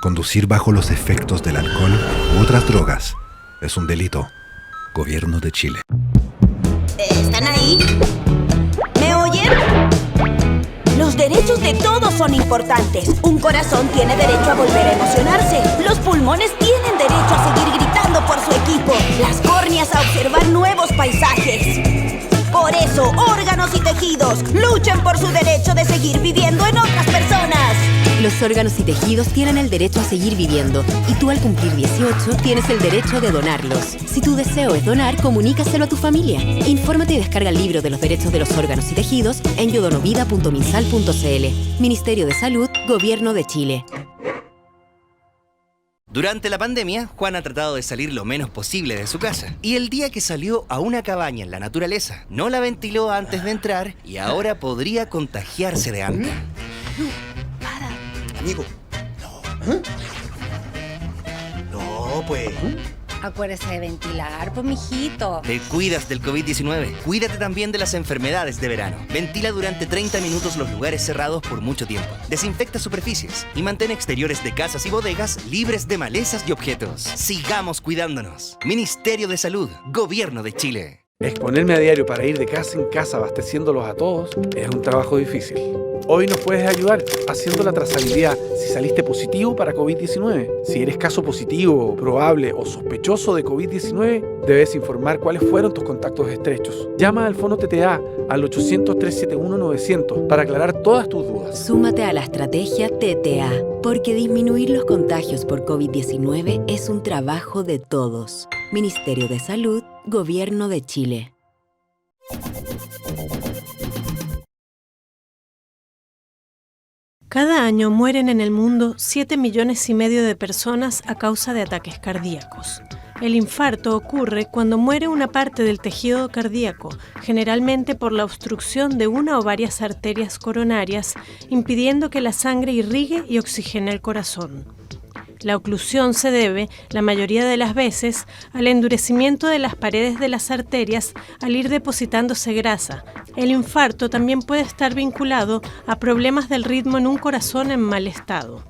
Conducir bajo los efectos del alcohol u otras drogas es un delito. Gobierno de Chile. ¿Están ahí? ¿Me oyen? Los derechos de todos son importantes. Un corazón tiene derecho a volver a emocionarse. Los pulmones tienen derecho a seguir gritando por su equipo. Las córneas a observar nuevos paisajes. Por eso, órganos y tejidos luchen por su derecho de seguir viviendo en otras personas. Los órganos y tejidos tienen el derecho a seguir viviendo y tú al cumplir 18 tienes el derecho de donarlos. Si tu deseo es donar, comunícaselo a tu familia. Infórmate y descarga el libro de los derechos de los órganos y tejidos en yodonovida.minsal.cl. Ministerio de Salud, Gobierno de Chile. Durante la pandemia, Juan ha tratado de salir lo menos posible de su casa. Y el día que salió a una cabaña en la naturaleza, no la ventiló antes de entrar y ahora podría contagiarse de anta. Amigo, no, pues. Acuérdese de ventilar, pues, mijito. Te cuidas del COVID-19. Cuídate también de las enfermedades de verano. Ventila durante 30 minutos los lugares cerrados por mucho tiempo. Desinfecta superficies y mantén exteriores de casas y bodegas libres de malezas y objetos. Sigamos cuidándonos. Ministerio de Salud, Gobierno de Chile. Exponerme a diario para ir de casa en casa abasteciéndolos a todos es un trabajo difícil. Hoy nos puedes ayudar haciendo la trazabilidad si saliste positivo para COVID-19. Si eres caso positivo, probable o sospechoso de COVID-19, debes informar cuáles fueron tus contactos estrechos. Llama al Fono TTA al 800-371-900 para aclarar todas tus dudas. Súmate a la estrategia TTA, porque disminuir los contagios por COVID-19 es un trabajo de todos. Ministerio de Salud, Gobierno de Chile. Cada año mueren en el mundo 7,5 millones de personas a causa de ataques cardíacos. El infarto ocurre cuando muere una parte del tejido cardíaco, generalmente por la obstrucción de una o varias arterias coronarias, impidiendo que la sangre irrigue y oxigene el corazón. La oclusión se debe, la mayoría de las veces, al endurecimiento de las paredes de las arterias al ir depositándose grasa. El infarto también puede estar vinculado a problemas del ritmo en un corazón en mal estado.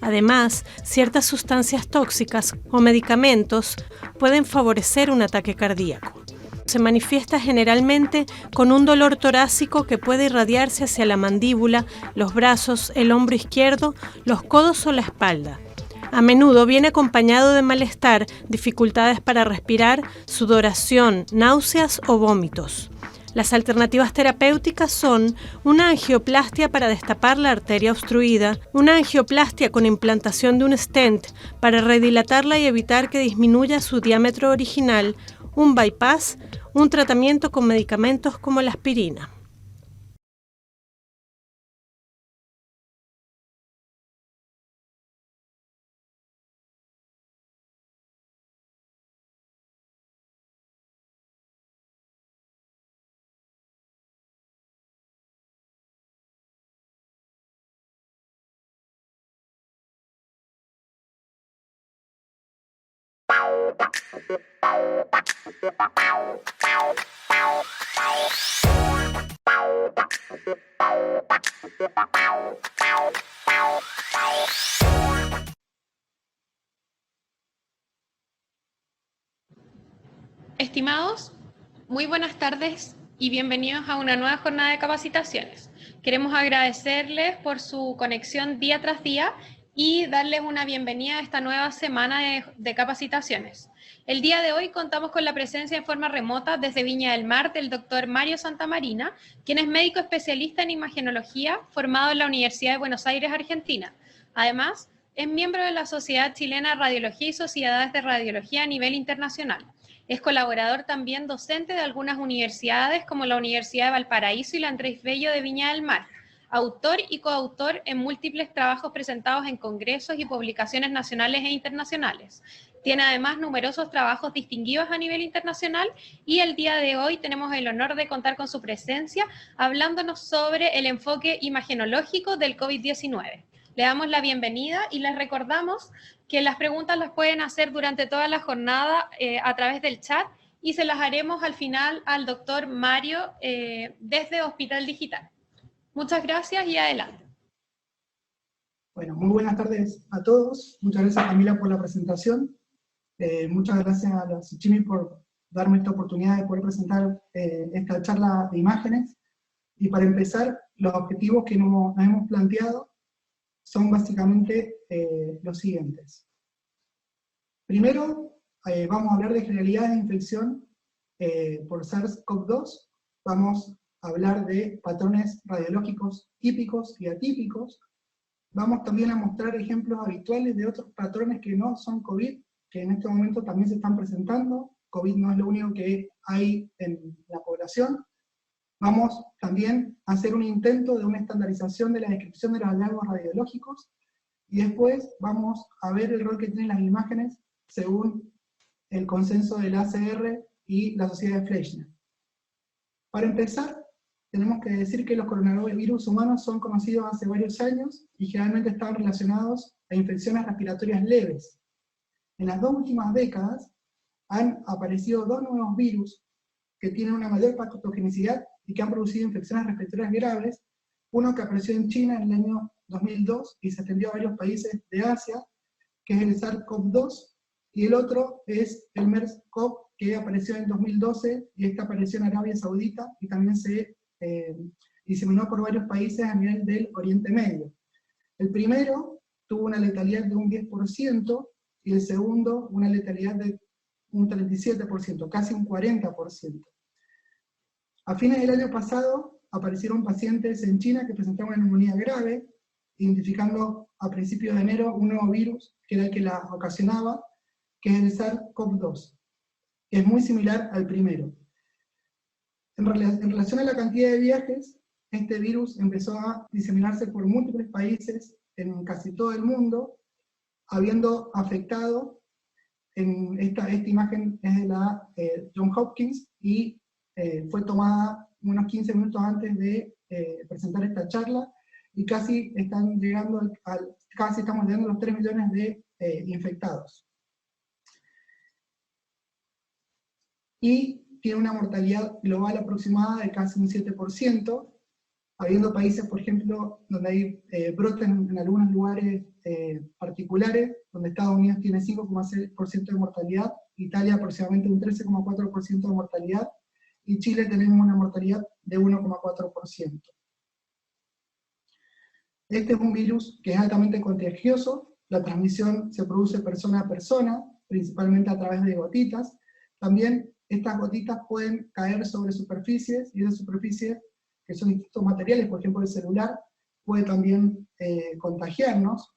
Además, ciertas sustancias tóxicas o medicamentos pueden favorecer un ataque cardíaco. Se manifiesta generalmente con un dolor torácico que puede irradiarse hacia la mandíbula, los brazos, el hombro izquierdo, los codos o la espalda. A menudo viene acompañado de malestar, dificultades para respirar, sudoración, náuseas o vómitos. Las alternativas terapéuticas son una angioplastia para destapar la arteria obstruida, una angioplastia con implantación de un stent para redilatarla y evitar que disminuya su diámetro original, un bypass, un tratamiento con medicamentos como la aspirina. Estimados, muy buenas tardes y bienvenidos a una nueva jornada de capacitaciones. Queremos agradecerles por su conexión día tras día y darles una bienvenida a esta nueva semana de capacitaciones. El día de hoy contamos con la presencia en forma remota desde Viña del Mar del doctor Mario Santamarina, quien es médico especialista en imagenología formado en la Universidad de Buenos Aires, Argentina. Además, es miembro de la Sociedad Chilena de Radiología y Sociedades de Radiología a nivel internacional. Es colaborador también docente de algunas universidades como la Universidad de Valparaíso y la Andrés Bello de Viña del Mar. Autor y coautor en múltiples trabajos presentados en congresos y publicaciones nacionales e internacionales. Tiene además numerosos trabajos distinguidos a nivel internacional y el día de hoy tenemos el honor de contar con su presencia hablándonos sobre el enfoque imagenológico del COVID-19. Le damos la bienvenida y les recordamos que las preguntas las pueden hacer durante toda la jornada a través del chat y se las haremos al final al doctor Mario desde Hospital Digital. Muchas gracias y adelante. Bueno, muy buenas tardes a todos. Muchas gracias, Camila, por la presentación. Muchas gracias a la Suchimi por darme esta oportunidad de poder presentar esta charla de imágenes. Y para empezar, los objetivos que nos hemos planteado son básicamente los siguientes. Primero, vamos a hablar de generalidades de infección por SARS-CoV-2. Vamos a hablar de patrones radiológicos típicos y atípicos. Vamos también a mostrar ejemplos habituales de otros patrones que no son COVID, que en este momento también se están presentando. COVID no es lo único que hay en la población. Vamos también a hacer un intento de una estandarización de la descripción de los hallazgos radiológicos, y después vamos a ver el rol que tienen las imágenes según el consenso del ACR y la Sociedad de Fleischner. Para empezar, tenemos que decir que los coronavirus humanos son conocidos hace varios años y generalmente están relacionados a infecciones respiratorias leves. En las 2 últimas décadas han aparecido 2 nuevos virus que tienen una mayor patogenicidad y que han producido infecciones respiratorias graves, uno que apareció en China en el año 2002 y se extendió a varios países de Asia, que es el SARS-CoV-2, y el otro es el MERS-CoV, que apareció en 2012, y este apareció en Arabia Saudita, y también se diseminó por varios países a nivel del Oriente Medio. El primero tuvo una letalidad de un 10%, y el segundo una letalidad de un 37%, casi un 40%. A fines del año pasado aparecieron pacientes en China que presentaban una neumonía grave, identificando a principios de enero un nuevo virus, que era el que la ocasionaba, que es el SARS-CoV-2, que es muy similar al primero. En relación a la cantidad de viajes, este virus empezó a diseminarse por múltiples países en casi todo el mundo, habiendo afectado, esta imagen es de la Johns Hopkins, y fue tomada unos 15 minutos antes de presentar esta charla, y casi estamos llegando a los 3 millones de infectados. Y tiene una mortalidad global aproximada de casi un 7%, habiendo países, por ejemplo, donde hay brotes en algunos lugares particulares, donde Estados Unidos tiene 5,6% de mortalidad, Italia aproximadamente un 13,4% de mortalidad, y Chile tenemos una mortalidad de 1,4%. Este es un virus que es altamente contagioso, la transmisión se produce persona a persona, principalmente a través de gotitas. También estas gotitas pueden caer sobre superficies, y esas superficies, que son distintos materiales, por ejemplo el celular, puede también contagiarnos.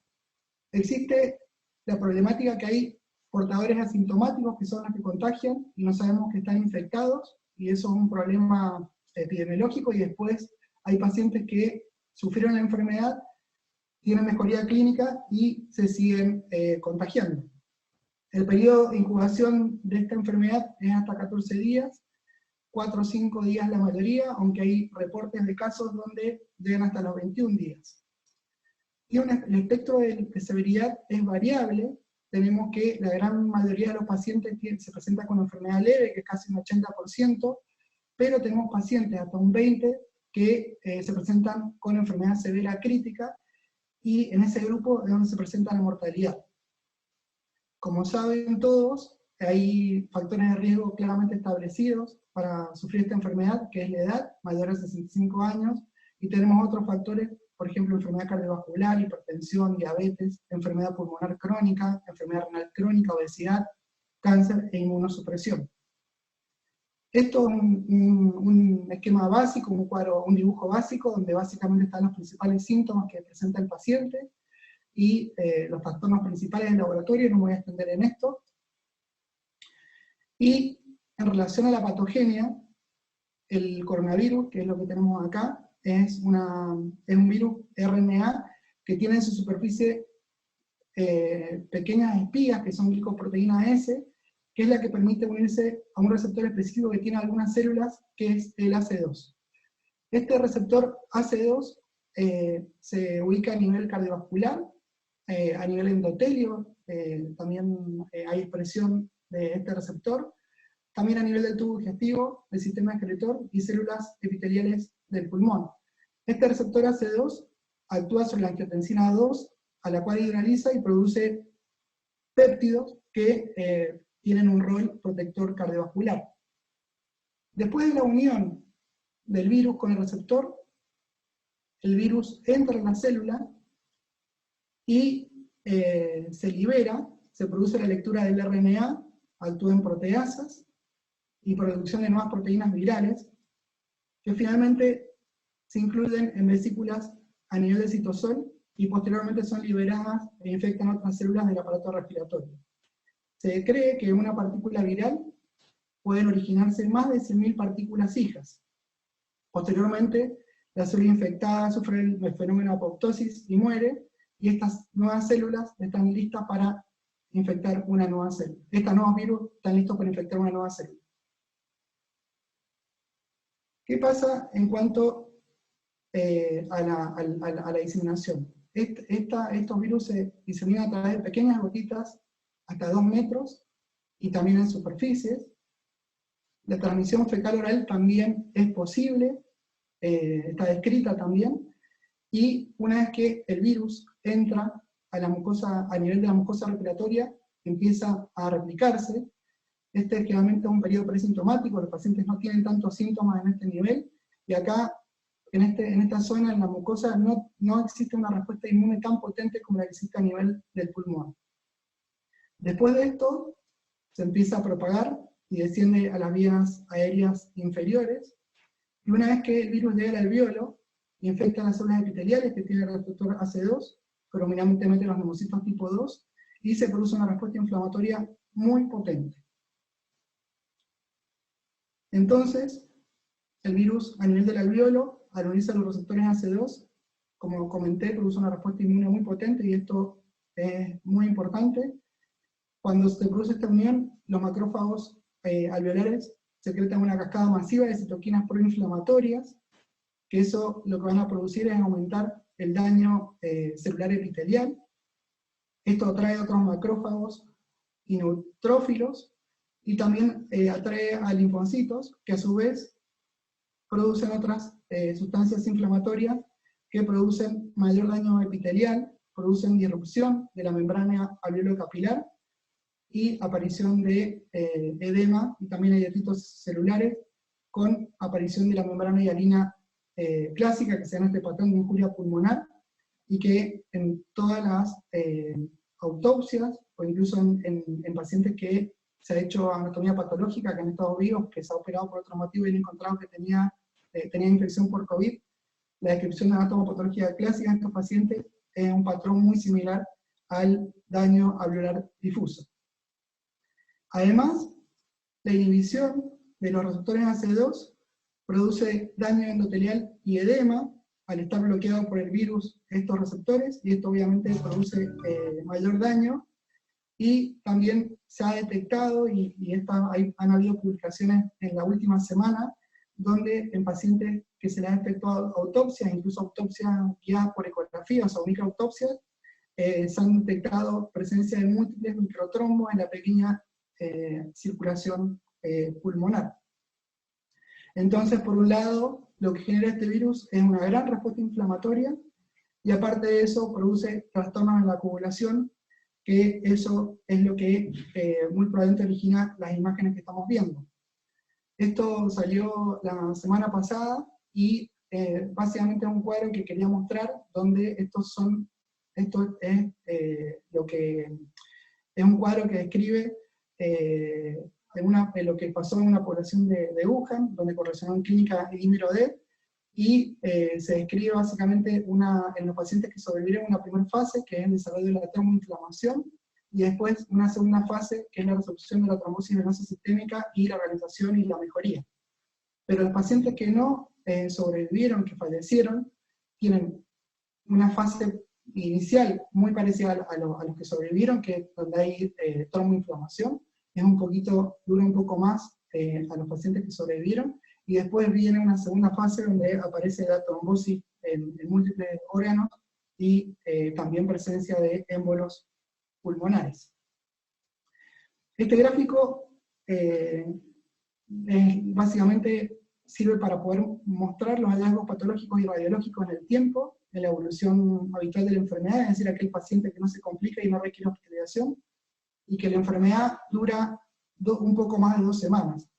Existe la problemática que hay portadores asintomáticos que son los que contagian, y no sabemos que están infectados, y eso es un problema epidemiológico, y después hay pacientes que sufrieron la enfermedad, tienen mejoría clínica y se siguen contagiando. El periodo de incubación de esta enfermedad es hasta 14 días, 4 o 5 días la mayoría, aunque hay reportes de casos donde llegan hasta los 21 días. Y el espectro de severidad es variable. Tenemos que la gran mayoría de los pacientes se presenta con enfermedad leve, que es casi un 80%, pero tenemos pacientes hasta un 20% que se presentan con enfermedad severa crítica, y en ese grupo es donde se presenta la mortalidad. Como saben todos, hay factores de riesgo claramente establecidos para sufrir esta enfermedad, que es la edad, mayor de 65 años, y tenemos otros factores, por ejemplo, enfermedad cardiovascular, hipertensión, diabetes, enfermedad pulmonar crónica, enfermedad renal crónica, obesidad, cáncer e inmunosupresión. Esto es un esquema básico, un cuadro, un dibujo básico, donde básicamente están los principales síntomas que presenta el paciente, y los trastornos principales del laboratorio. No me voy a extender en esto. Y en relación a la patogenia, el coronavirus, que es lo que tenemos acá, es un virus RNA que tiene en su superficie pequeñas espigas que son glicoproteína S, que es la que permite unirse a un receptor específico que tiene algunas células, que es el AC2. Este receptor AC2 se ubica a nivel cardiovascular, a nivel endotelio, también hay expresión de este receptor, también a nivel del tubo digestivo, del sistema excretor y células epiteliales del pulmón. Este receptor AC2 actúa sobre la angiotensina 2 a la cual hidroliza y produce péptidos que tienen un rol protector cardiovascular. Después de la unión del virus con el receptor, el virus entra en la célula y se libera, se produce la lectura del RNA, actúa en proteasas y producción de nuevas proteínas virales, que finalmente se incluyen en vesículas a nivel de citosol y posteriormente son liberadas e infectan otras células del aparato respiratorio. Se cree que en una partícula viral pueden originarse más de 100.000 partículas hijas. Posteriormente, la célula infectada sufre el fenómeno de apoptosis y muere, y estas nuevas células están listas para infectar una nueva célula. Estos nuevos virus están listos para infectar una nueva célula. ¿Qué pasa en cuanto a la diseminación? Estos virus se diseminan a través de pequeñas gotitas hasta 2 metros y también en superficies. La transmisión fecal-oral también es posible, está descrita también, y una vez que el virus entra a la mucosa, a nivel de la mucosa respiratoria, empieza a replicarse. Este es generalmente un periodo presintomático, los pacientes no tienen tantos síntomas en este nivel, y acá, en esta zona, en la mucosa, no existe una respuesta inmune tan potente como la que existe a nivel del pulmón. Después de esto, se empieza a propagar y desciende a las vías aéreas inferiores, y una vez que el virus llega al alveolo, infecta las células epiteliales que tienen el receptor AC2, predominantemente los neumocitos tipo 2, y se produce una respuesta inflamatoria muy potente. Entonces, el virus a nivel del alveolo, al unirse a los receptores AC2, como comenté, produce una respuesta inmune muy potente, y esto es muy importante. Cuando se produce esta unión, los macrófagos alveolares secretan una cascada masiva de citoquinas proinflamatorias, que eso lo que van a producir es aumentar el daño celular epitelial. Esto atrae a otros macrófagos y neutrófilos, y también atrae a linfocitos, que a su vez producen otras sustancias inflamatorias que producen mayor daño epitelial, producen disrupción de la membrana alveolo-capilar y aparición de edema, y también edemitos celulares con aparición de la membrana hialina clásica, que se llama este patrón de injuria pulmonar, y que en todas las autopsias, o incluso en pacientes que se ha hecho anatomía patológica, que han estado vivos, que se ha operado por otro motivo y han encontrado que tenía infección por COVID, la descripción de anatomopatología clásica en estos pacientes es un patrón muy similar al daño alveolar difuso. Además, la inhibición de los receptores AC2 produce daño endotelial y edema al estar bloqueado por el virus estos receptores, y esto obviamente produce mayor daño, y también se ha detectado, han habido publicaciones en la última semana, donde en pacientes que se les ha efectuado autopsias, incluso autopsias guiadas por ecografía, o sea, microautopsias, se han detectado presencia de múltiples microtrombos en la pequeña circulación pulmonar. Entonces, por un lado, lo que genera este virus es una gran respuesta inflamatoria, y aparte de eso produce trastornos en la coagulación, que eso es lo que muy probablemente origina las imágenes que estamos viendo. Esto salió la semana pasada, y básicamente es un cuadro que quería mostrar, donde esto es un cuadro que describe lo que pasó en una población de Wuhan, donde correlacionó en clínica Dímero-D, y se describe básicamente en los pacientes que sobrevivieron una primera fase, que es el desarrollo de la tromboinflamación, y después una segunda fase, que es la resolución de la trombosis venosa sistémica y la organización y la mejoría. Pero los pacientes que no sobrevivieron, que fallecieron, tienen una fase inicial muy parecida a los que sobrevivieron, que es donde hay tromboinflamación, dura un poco más a los pacientes que sobrevivieron, y después viene una segunda fase donde aparece la trombosis en múltiples órganos, y también presencia de émbolos pulmonares. Este gráfico básicamente sirve para poder mostrar los hallazgos patológicos y radiológicos en el tiempo en la evolución habitual de la enfermedad, es decir, aquel paciente que no se complica y no requiere hospitalización, y que la enfermedad dura un poco más de 2 semanas.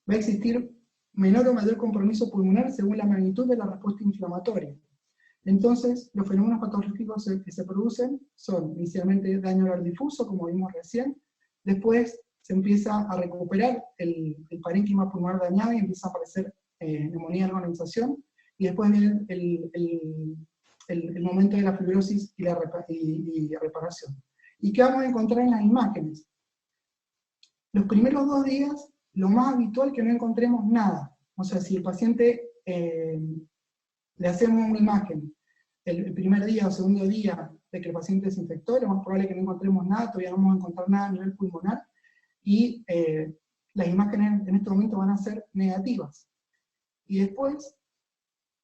Va a existir menor o mayor compromiso pulmonar según la magnitud de la respuesta inflamatoria. Entonces, los fenómenos patológicos que se producen son inicialmente daño oral difuso, como vimos recién, después se empieza a recuperar el parénquima pulmonar dañado y empieza a aparecer neumonía de la organización, y después viene el momento de la fibrosis y la reparación. ¿Y qué vamos a encontrar en las imágenes? Los primeros 2 días, lo más habitual es que no encontremos nada. O sea, si el paciente le hacemos una imagen el primer día o segundo día de que el paciente se infectó, lo más probable es que no encontremos nada, todavía no vamos a encontrar nada a nivel pulmonar, y las imágenes en este momento van a ser negativas. Y después,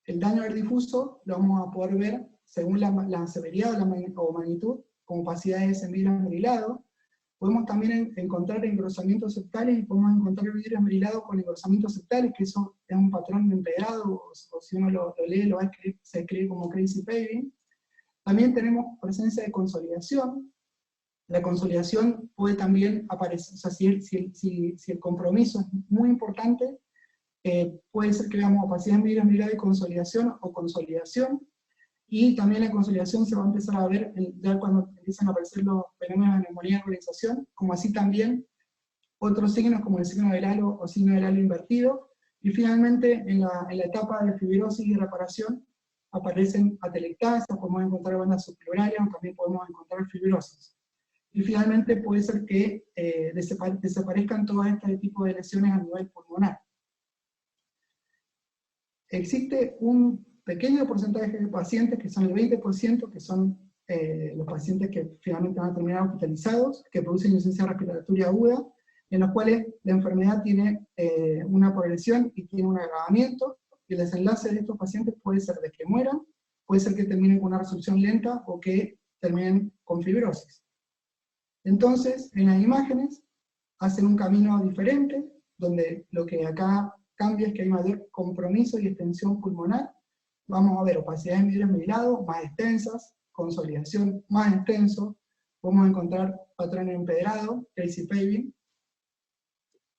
el daño oral difuso lo vamos a poder ver según la severidad o magnitud, como opacidades en vidrio esmerilado. Podemos también encontrar engrosamientos septales, y podemos encontrar vidrio esmerilado con engrosamientos septales, que eso es un patrón empedrado, o si uno lo lee, se escribe como crazy paving. También tenemos presencia de consolidación. La consolidación puede también aparecer, o sea, si el compromiso es muy importante, puede ser que veamos opacidad en vidrio esmerilado y consolidación o consolidación, y también la consolidación se va a empezar a ver ya cuando empiezan a aparecer los fenómenos de neumonía de organización, como así también otros signos como el signo del halo o signo del halo invertido, y finalmente en la etapa de fibrosis y reparación aparecen atelectasias, podemos encontrar bandas subplurales, o también podemos encontrar fibrosis. Y finalmente puede ser que desaparezcan todos este tipo de lesiones a nivel pulmonar. Existe un pequeño porcentaje de pacientes, que son el 20%, que son los pacientes que finalmente van a terminar hospitalizados, que producen insuficiencia respiratoria aguda, en los cuales la enfermedad tiene una progresión y tiene un agravamiento, y el desenlace de estos pacientes puede ser de que mueran, puede ser que terminen con una resolución lenta, o que terminen con fibrosis. Entonces, en las imágenes, hacen un camino diferente, donde lo que acá cambia es que hay mayor compromiso y extensión pulmonar. Vamos a ver opacidades en vidrio esmerilado más extensas, consolidación más extenso, vamos a encontrar patrones empedrados, crazy paving.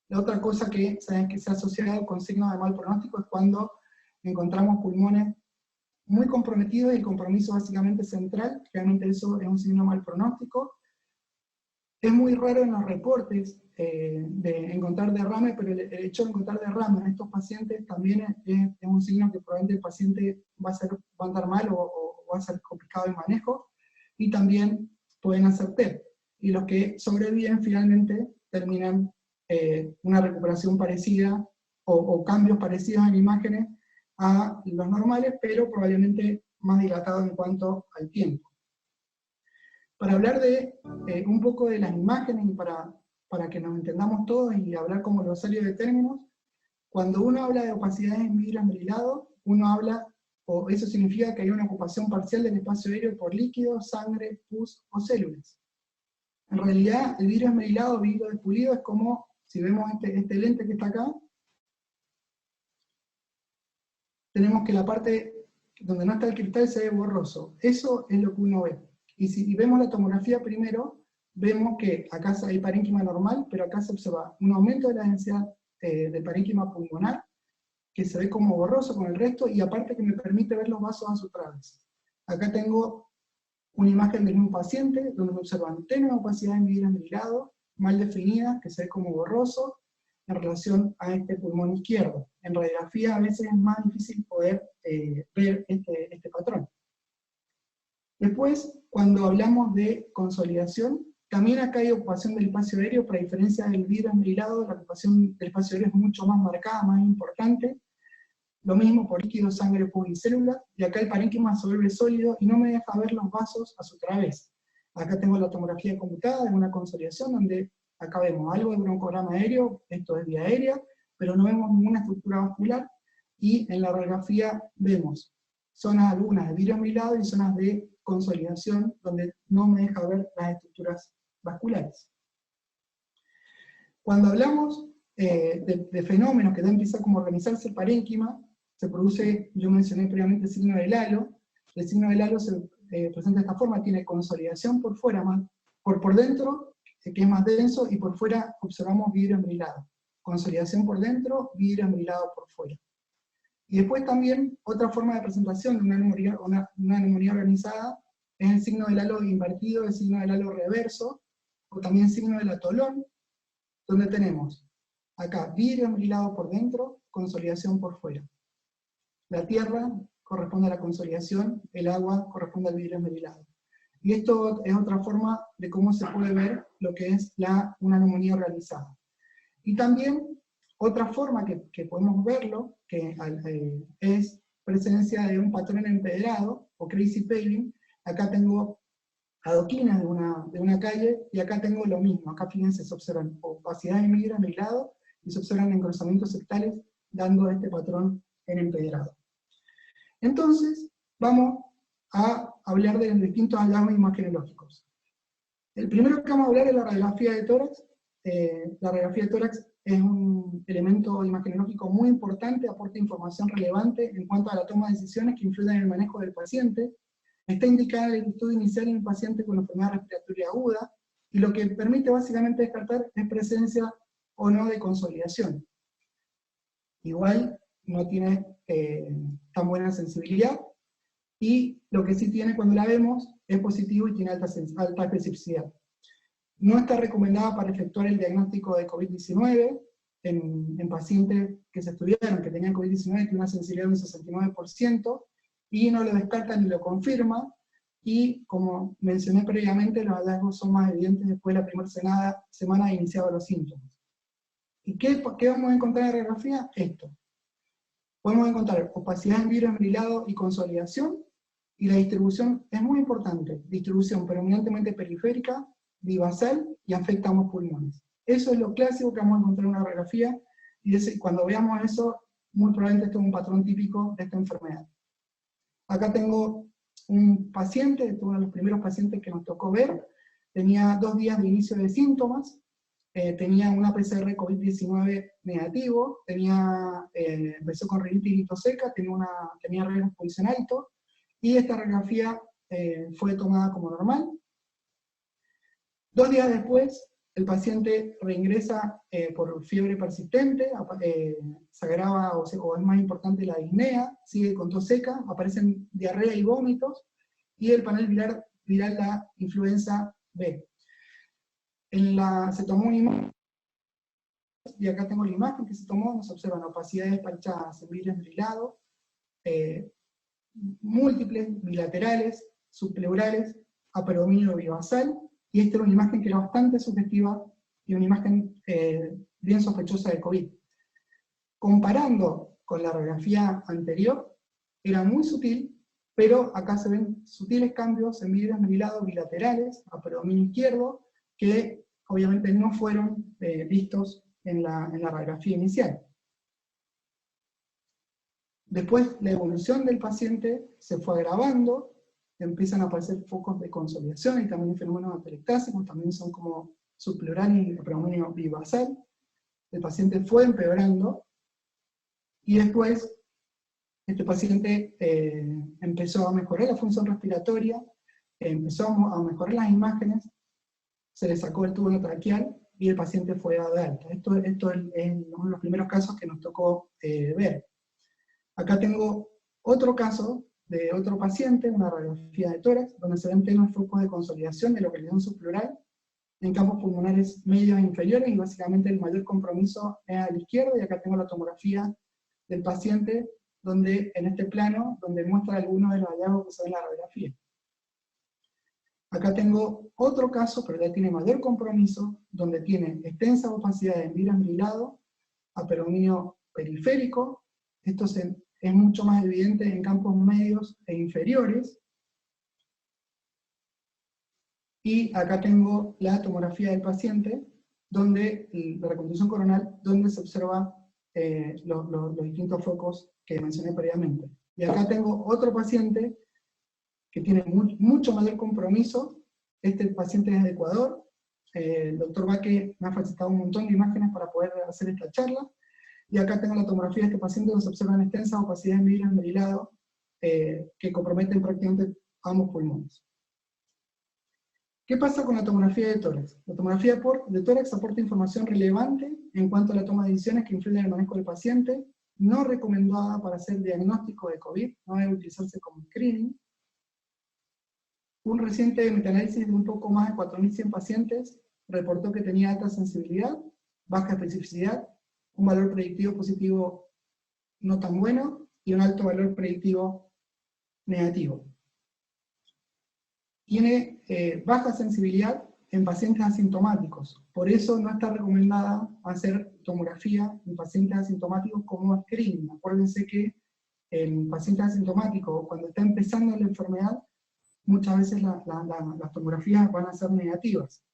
La otra cosa que saben que se ha asociado con signos de mal pronóstico es cuando encontramos pulmones muy comprometidos, y el compromiso básicamente central, realmente eso es un signo de mal pronóstico. Es muy raro en los reportes de encontrar derrame, pero el hecho de encontrar derrame en estos pacientes también es un signo que probablemente el paciente va a andar mal, o va a ser complicado el manejo, y también pueden hacer TEP. Y los que sobreviven finalmente terminan una recuperación parecida, o cambios parecidos en imágenes a los normales, pero probablemente más dilatados en cuanto al tiempo. Para hablar de un poco de las imágenes, y para que nos entendamos todos y hablar como glosario de términos, cuando uno habla de opacidades en vidrio esmerilado, uno habla, o eso significa que hay una ocupación parcial del espacio aéreo por líquidos, sangre, pus o células. En realidad, el vidrio esmerilado, vidrio despulido, es como, si vemos este lente que está acá, tenemos que la parte donde no está el cristal se ve borroso. Eso es lo que uno ve. Y si vemos la tomografía primero, vemos que acá hay parénquima normal, pero acá se observa un aumento de la densidad del parénquima pulmonar, que se ve como borroso con el resto, y aparte que me permite ver los vasos asutrados. Acá tengo una imagen del mismo paciente, donde me observan tenue opacidad en vidrio esmerilado, mal definida, que se ve como borroso, en relación a este pulmón izquierdo. En radiografía a veces es más difícil poder ver este patrón. Después, cuando hablamos de consolidación, también acá hay ocupación del espacio aéreo, pero a diferencia del vidrio esmerilado, la ocupación del espacio aéreo es mucho más marcada, más importante. Lo mismo por líquido, sangre, pus y células, y acá el parénquima se vuelve sólido y no me deja ver los vasos a su través. Acá tengo la tomografía computada de una consolidación, donde acá vemos algo de broncograma aéreo, esto es vía aérea, pero no vemos ninguna estructura vascular, y en la radiografía vemos zonas algunas de vidrio esmerilado y zonas de consolidación, donde no me deja ver las estructuras vasculares. Cuando hablamos de fenómenos que ya empieza como a organizarse el parénquima, se produce, yo mencioné previamente el signo del halo. El signo del halo se presenta de esta forma, tiene consolidación por fuera, por dentro, que es más denso, y por fuera observamos vidrio esmerilado. Consolidación por dentro, vidrio esmerilado por fuera. Y después también, otra forma de presentación de una neumonía organizada es el signo del halo invertido, el signo del halo reverso, o también el signo del atolón, donde tenemos acá vidrio esmerilado por dentro, consolidación por fuera. La tierra corresponde a la consolidación, el agua corresponde al vidrio esmerilado. Y esto es otra forma de cómo se puede ver lo que es una neumonía organizada. Y también otra forma que podemos verlo, que es presencia de un patrón empedrado, o crazy paling. Acá tengo adoquinas de una calle, y acá tengo lo mismo. Acá fíjense, se observan opacidad en vidrio esmerilado, y se observan engrosamientos sectales, dando este patrón en empedrado. Entonces, vamos a hablar de los distintos hallazgos imagenológicos. El primero que vamos a hablar es la radiografía de tórax. La radiografía de tórax es un elemento imagenológico muy importante, aporta información relevante en cuanto a la toma de decisiones que influyen en el manejo del paciente. Está indicada el estudio inicial en un paciente con enfermedad respiratoria aguda, y lo que permite básicamente descartar es presencia o no de consolidación. Igual no tiene tan buena sensibilidad, y lo que sí tiene cuando la vemos es positivo y tiene alta especificidad. No está recomendada para efectuar el diagnóstico de COVID-19 en pacientes que se estudiaron, que tenían COVID-19, tiene una sensibilidad de un 69%, y no lo descarta ni lo confirma, y como mencioné previamente, los hallazgos son más evidentes después de la primera semana de iniciados los síntomas. ¿Y qué vamos a encontrar en la radiografía? Esto. Podemos encontrar opacidad en vidrio esmerilado y consolidación, y la distribución es muy importante, distribución predominantemente periférica, bivasal, y afecta a ambos pulmones. Eso es lo clásico que vamos a encontrar en una radiografía, y cuando veamos eso, muy probablemente esto es un patrón típico de esta enfermedad. Acá tengo un paciente, uno de los primeros pacientes que nos tocó ver, tenía 2 días de inicio de síntomas, tenía una PCR COVID-19 negativo, empezó con rinitis y tos seca, tenía riesgo de exposición alto, y esta radiografía fue tomada como normal. 2 días después, el paciente reingresa por fiebre persistente, se agrava o es más importante la disnea, sigue con tos seca, aparecen diarrea y vómitos, y el panel viral la influenza B. Se tomó una imagen, y acá tengo la imagen que se tomó, nos observan opacidades parchadas en vidrio esmerilado, múltiples, bilaterales, subpleurales, aperodominio bivasal, y esta era una imagen que era bastante sugestiva, y una imagen bien sospechosa de COVID. Comparando con la radiografía anterior, era muy sutil, pero acá se ven sutiles cambios en vidrio esmerilado bilaterales, aperodominio izquierdo, que obviamente no fueron vistos en la radiografía inicial. Después la evolución del paciente se fue agravando, empiezan a aparecer focos de consolidación y también fenómenos atelectásicos, también son como subpleural y aperodominio bivasal. El paciente fue empeorando, y después este paciente empezó a mejorar la función respiratoria, empezó a mejorar las imágenes, se le sacó el tubo endotraqueal y el paciente fue dado de alta. Esto es uno de los primeros casos que nos tocó ver. Acá tengo otro caso de otro paciente, una radiografía de tórax, donde se ven plenos focos de consolidación de localización subpleural en campos pulmonares medios e inferiores, y básicamente el mayor compromiso es a la izquierda, y acá tengo la tomografía del paciente, donde en este plano, donde muestra algunos de los hallazgos que se ven en la radiografía. Acá tengo otro caso, pero ya tiene mayor compromiso, donde tiene extensa opacidad en vidrio esmerilado, aperodominio periférico. Esto es mucho más evidente en campos medios e inferiores. Y acá tengo la tomografía del paciente, donde la reconstrucción coronal, donde se observa los distintos focos que mencioné previamente. Y acá tengo otro paciente que tiene mucho mayor compromiso. Este paciente es de Ecuador. El doctor Baque me ha facilitado un montón de imágenes para poder hacer esta charla. y acá tengo la tomografía de este paciente donde se observan extensas opacidades en vidrio esmerilado que comprometen prácticamente ambos pulmones. ¿Qué pasa con la tomografía de tórax? La tomografía de tórax aporta información relevante en cuanto a la toma de decisiones que influyen en el manejo del paciente, no recomendada para hacer diagnóstico de COVID, no debe utilizarse como screening. Un reciente metaanálisis de un poco más de 4.100 pacientes reportó que tenía alta sensibilidad, baja especificidad, un valor predictivo positivo no tan bueno y un alto valor predictivo negativo. Tiene baja sensibilidad en pacientes asintomáticos, por eso no está recomendada hacer tomografía en pacientes asintomáticos como screening. Acuérdense que en pacientes asintomáticos, cuando está empezando la enfermedad, muchas veces las tomografías van a ser negativas.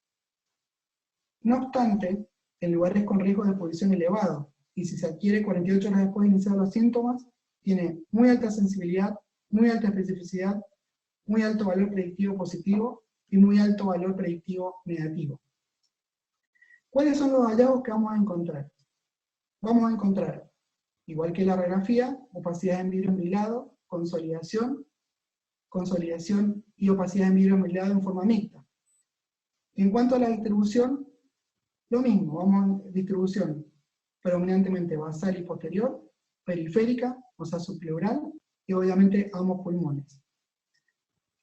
No obstante, en lugares con riesgo de exposición elevado, y si se adquiere 48 horas después de iniciar los síntomas, tiene muy alta sensibilidad, muy alta especificidad, muy alto valor predictivo positivo y muy alto valor predictivo negativo. ¿Cuáles son los hallazgos que vamos a encontrar? Vamos a encontrar, igual que la radiografía, opacidad en vidrio esmerilado, consolidación y opacidad en vidrio esmerilado en forma mixta. En cuanto a la distribución, lo mismo, vamos a distribución predominantemente basal y posterior, periférica, o sea subpleural, y obviamente ambos pulmones.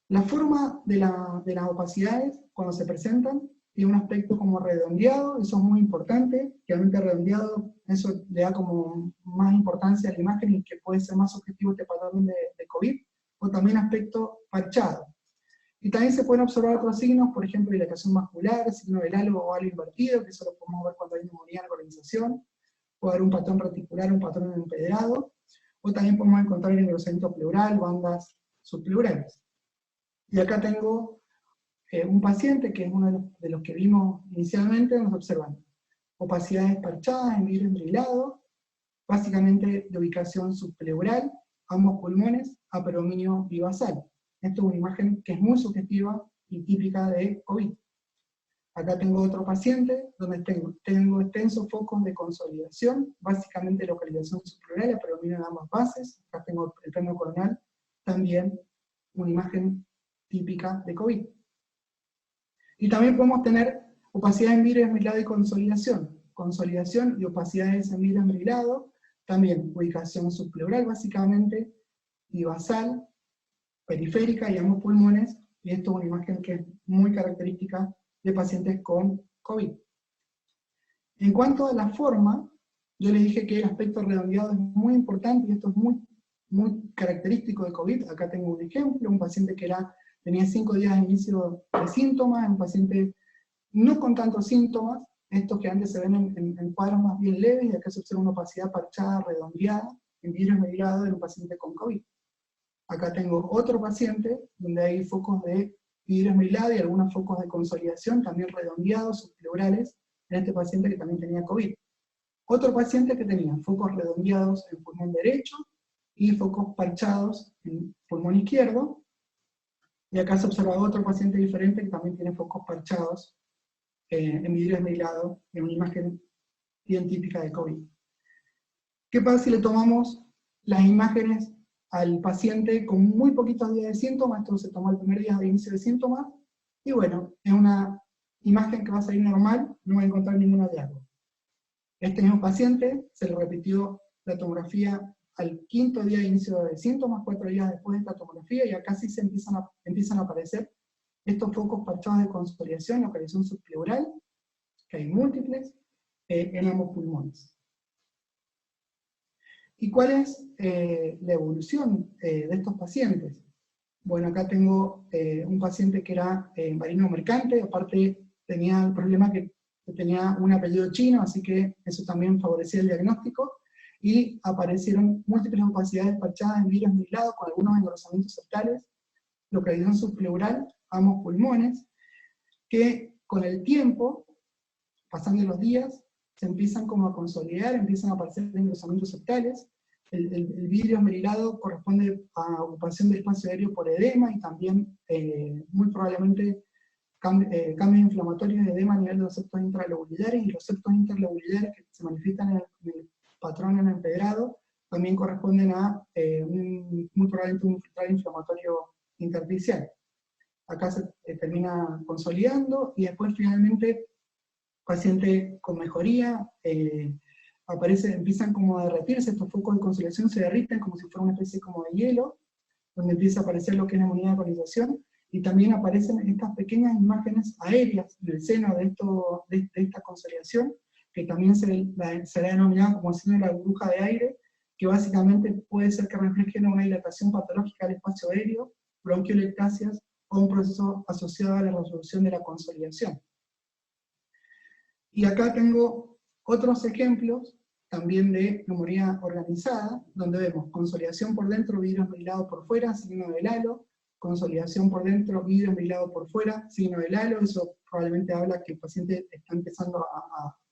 La forma de las opacidades, cuando se presentan, tiene un aspecto como redondeado, eso es muy importante, realmente redondeado, eso le da como más importancia a la imagen y que puede ser más objetivo este patrón de COVID, o también aspecto parchado. Y también se pueden observar otros signos, por ejemplo, dilatación vascular, signo del halo o halo invertido, que eso lo podemos ver cuando hay neumonía en la organización, puede haber un patrón reticular, un patrón empedrado, o también podemos encontrar el engrosamiento pleural, bandas subpleurales. Y acá tengo un paciente que es uno de los que vimos inicialmente, nos observan opacidades parchadas en vidrio esmerilado, básicamente de ubicación subpleural, ambos pulmones, a predominio bivasal. Esto es una imagen que es muy sugestiva y típica de COVID. Acá tengo otro paciente donde tengo extensos focos de consolidación, básicamente localización subpleural, a predominio en ambas bases. Acá tengo el plano coronal, también una imagen típica de COVID. Y también podemos tener opacidad en vidrio esmerilado y consolidación y opacidades en vidrio esmerilado, también ubicación subpleural básicamente, y basal, periférica y ambos pulmones, y esto es una imagen que es muy característica de pacientes con COVID. En cuanto a la forma, yo les dije que el aspecto redondeado es muy importante, y esto es muy característico de COVID. Acá tengo un ejemplo, un paciente que tenía 5 días de inicio de síntomas, un paciente no con tantos síntomas, estos que antes se ven en cuadros más bien leves, y acá se observa una opacidad parchada, redondeada, en vidrio esmerilado de un paciente con COVID. Acá tengo otro paciente, donde hay focos de vidrio esmerilado y algunos focos de consolidación, también redondeados, subpleurales, en este paciente que también tenía COVID. Otro paciente que tenía focos redondeados en pulmón derecho, y focos parchados en pulmón izquierdo, y acá se observa otro paciente diferente que también tiene focos parchados en vidrio esmerilado, en una imagen bien típica de COVID. ¿Qué pasa si le tomamos las imágenes al paciente con muy poquitos días de síntomas? Esto se tomó el primer día de inicio de síntomas, y bueno, es una imagen que va a salir normal, no va a encontrar ningún hallazgo. Este mismo paciente se le repitió la tomografía al 5.º día de inicio de síntomas, 4 días después de esta tomografía, y acá sí se empiezan a aparecer estos focos parchados de consolidación, localización subpleural, que hay múltiples, en ambos pulmones. ¿Y cuál es la evolución de estos pacientes? Bueno, acá tengo un paciente que era marino mercante, aparte tenía el problema que tenía un apellido chino, así que eso también favorecía el diagnóstico, y aparecieron múltiples opacidades parchadas en vidrio esmerilado con algunos engrosamientos septales, localización subpleural, ambos pulmones, que con el tiempo, pasando los días, se empiezan como a consolidar, empiezan a aparecer engrosamientos septales. El vidrio esmerilado corresponde a ocupación del espacio aéreo por edema, y también muy probablemente cambios inflamatorios de edema a nivel de los septos intralobulares, y los septos interlobulares que se manifiestan en el patrón en empedrado, también corresponden a muy probablemente un filtrado inflamatorio intersticial. Acá se termina consolidando y después finalmente paciente con mejoría, empiezan como a derretirse, estos focos de consolidación se derriten como si fuera una especie como de hielo, donde empieza a aparecer lo que es neumonía de colonización, y también aparecen estas pequeñas imágenes aéreas en el seno de esta consolidación, que también se ha denominado como síndrome de la burbuja de aire, que básicamente puede ser que reflejen una dilatación patológica del espacio aéreo, bronquiolectasias o un proceso asociado a la resolución de la consolidación. Y acá tengo otros ejemplos también de neumonía organizada, donde vemos consolidación por dentro, vidrio esmerilado por fuera, signo del halo, consolidación por dentro, vidrio esmerilado por fuera, signo del halo. Eso probablemente habla que el paciente está empezando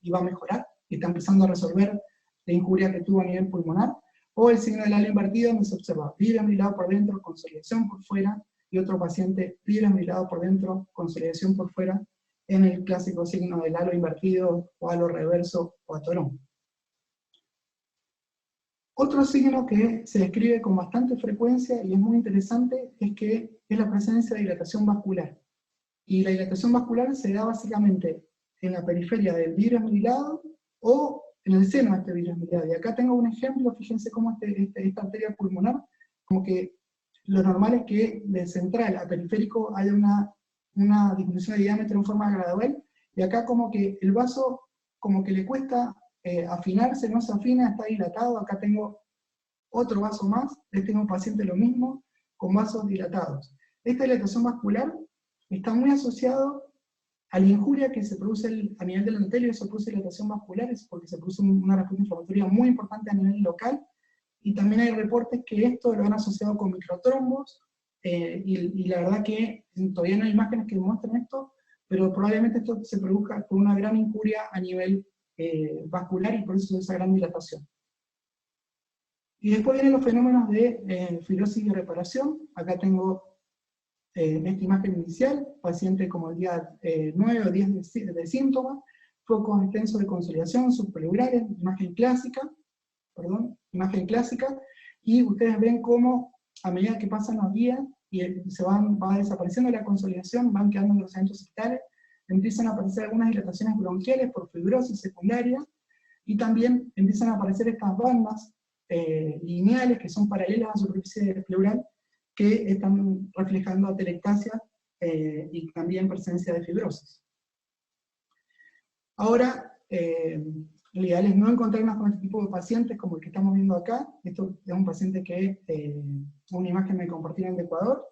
y va a mejorar, y está empezando a resolver la injuria que tuvo a nivel pulmonar, o el signo del halo invertido, donde se observa vidrio esmerilado por dentro, consolidación por fuera, y otro paciente vidrio esmerilado por dentro, consolidación por fuera, en el clásico signo del halo invertido, o halo reverso, o atorón. Otro signo que se describe con bastante frecuencia, y es muy interesante, es la presencia de dilatación vascular. Y la dilatación vascular se da básicamente en la periferia del vidrio esmerilado, o en el seno de este vidrio esmerilado. Y acá tengo un ejemplo, fíjense cómo esta arteria pulmonar, como que lo normal es que de central a periférico haya una disminución de diámetro en forma gradual, y acá como que el vaso como que le cuesta afinarse, no se afina, está dilatado. Acá tengo otro vaso más, tengo un paciente lo mismo, con vasos dilatados. Esta dilatación vascular está muy asociado a la injuria que se produce a nivel del endotelio. Se produce dilatación vascular, es porque se produce una respuesta inflamatoria muy importante a nivel local, y también hay reportes que esto lo han asociado con microtrombos, y la verdad que todavía no hay imágenes que demuestren esto, pero probablemente esto se produzca por una gran injuria a nivel vascular, y por eso esa gran dilatación. Y después vienen los fenómenos de fibrosis y reparación. Acá tengo esta imagen inicial, paciente como el día 9 o 10 de síntomas, focos extensos de consolidación subpleurales, imagen clásica, y ustedes ven cómo a medida que pasan los días y va desapareciendo la consolidación, van quedando los eventos septales, empiezan a aparecer algunas dilataciones bronquiales por fibrosis secundaria, y también empiezan a aparecer estas bandas lineales que son paralelas a la superficie pleural, que están reflejando atelectasia y también presencia de fibrosis. Ahora, lo ideal es no encontrarnos con este tipo de pacientes como el que estamos viendo acá. Esto es un paciente que una imagen me compartieron de Ecuador,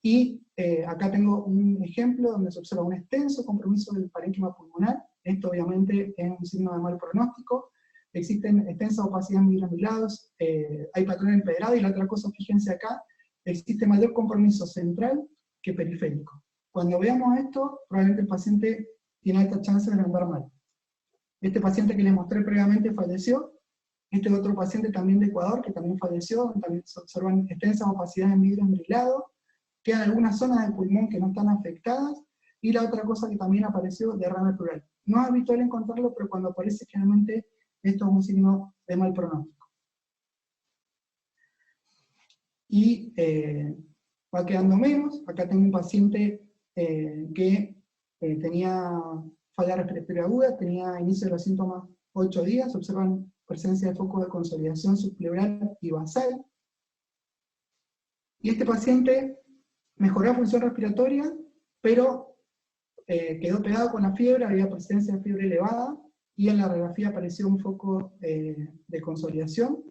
y acá tengo un ejemplo donde se observa un extenso compromiso del parénquima pulmonar. Esto obviamente es un signo de mal pronóstico. Existen extensas opacidades en vidrios esmerilados, hay patrón empedrado, y la otra cosa, fíjense acá, existe mayor compromiso central que periférico. Cuando veamos esto, probablemente el paciente tiene alta chance de andar mal. Este paciente que les mostré previamente falleció. Este es otro paciente también de Ecuador que también falleció. También se observan extensas opacidades en vidrio esmerilado. Quedan algunas zonas del pulmón que no están afectadas. Y la otra cosa que también apareció, derrame pleural. No es habitual encontrarlo, pero cuando aparece, generalmente esto es un signo de mal pronóstico. Y va quedando menos. Acá tengo un paciente que tenía falla respiratoria aguda, tenía inicio de los síntomas 8 días, observan presencia de focos de consolidación subpleural y basal. Y este paciente mejoró la función respiratoria, pero quedó pegado con la fiebre, había presencia de fiebre elevada, y en la radiografía apareció un foco de consolidación.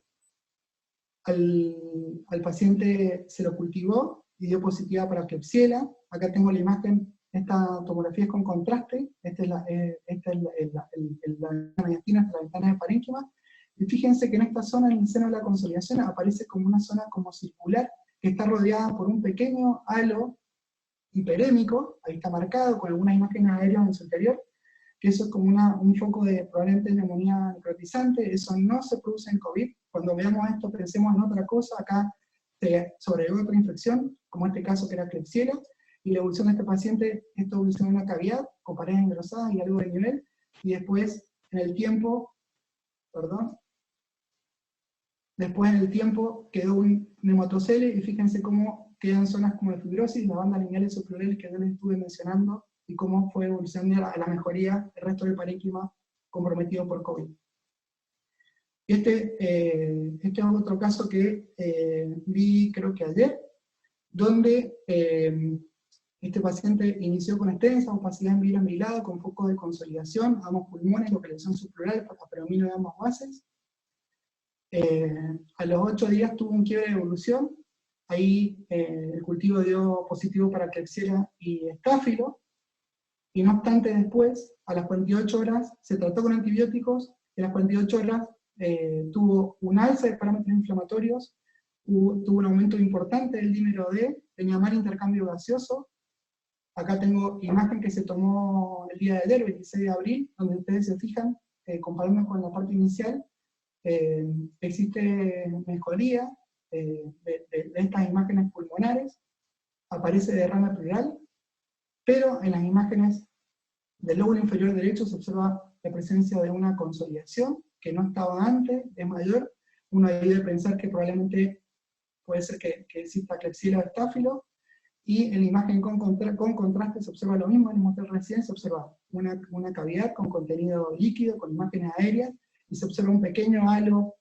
Al paciente se lo cultivó y dio positiva para Klebsiella. Acá tengo la imagen. Esta tomografía es con contraste. Esta es la mediastina, esta es la ventana de parénquima. Y fíjense que en esta zona, en el seno de la consolidación, aparece como una zona como circular, que está rodeada por un pequeño halo hiperémico. Ahí está marcado con algunas imágenes aéreas en su interior, que eso es como un foco de probablemente neumonía necrotizante. Eso no se produce en COVID. Cuando veamos esto, pensemos en otra cosa. Acá se sobrevivió otra infección, como este caso que era Klebsiella, y la evolución de este paciente, esto evolucionó en una cavidad con paredes engrosadas y algo de nivel, y después, en el tiempo, Después en el tiempo quedó un neumatocele, y fíjense cómo quedan zonas como de fibrosis, las bandas lineales o plurales que yo les estuve mencionando, y cómo fue evolucionando a la mejoría el resto del parénquima comprometido por COVID. Este es otro caso que vi creo que ayer, donde este paciente inició con extensa opacidad en vidrio amilado con foco de consolidación, ambos pulmones, localización subpleural para predominio de ambas bases. A los 8 días tuvo un quiebre de evolución, ahí el cultivo dio positivo para Klebsiella y Staphylo, y no obstante después, a las 48 horas, se trató con antibióticos, y a las 48 horas tuvo un alza de parámetros inflamatorios, tuvo un aumento importante del dímero D, tenía mal intercambio gaseoso. Acá tengo imagen que se tomó el día de ayer, el 26 de abril, donde ustedes se fijan, comparando con la parte inicial, existe mejoría de estas imágenes pulmonares, aparece derrame pleural, pero en las imágenes del lóbulo inferior derecho se observa la presencia de una consolidación que no estaba antes, es mayor. Uno debe pensar que probablemente puede ser que exista Klebsiella o Staphylo, y en la imagen con contraste se observa lo mismo, les mostré recién, se observa una cavidad con contenido líquido, con imágenes aéreas, y se observa un pequeño halo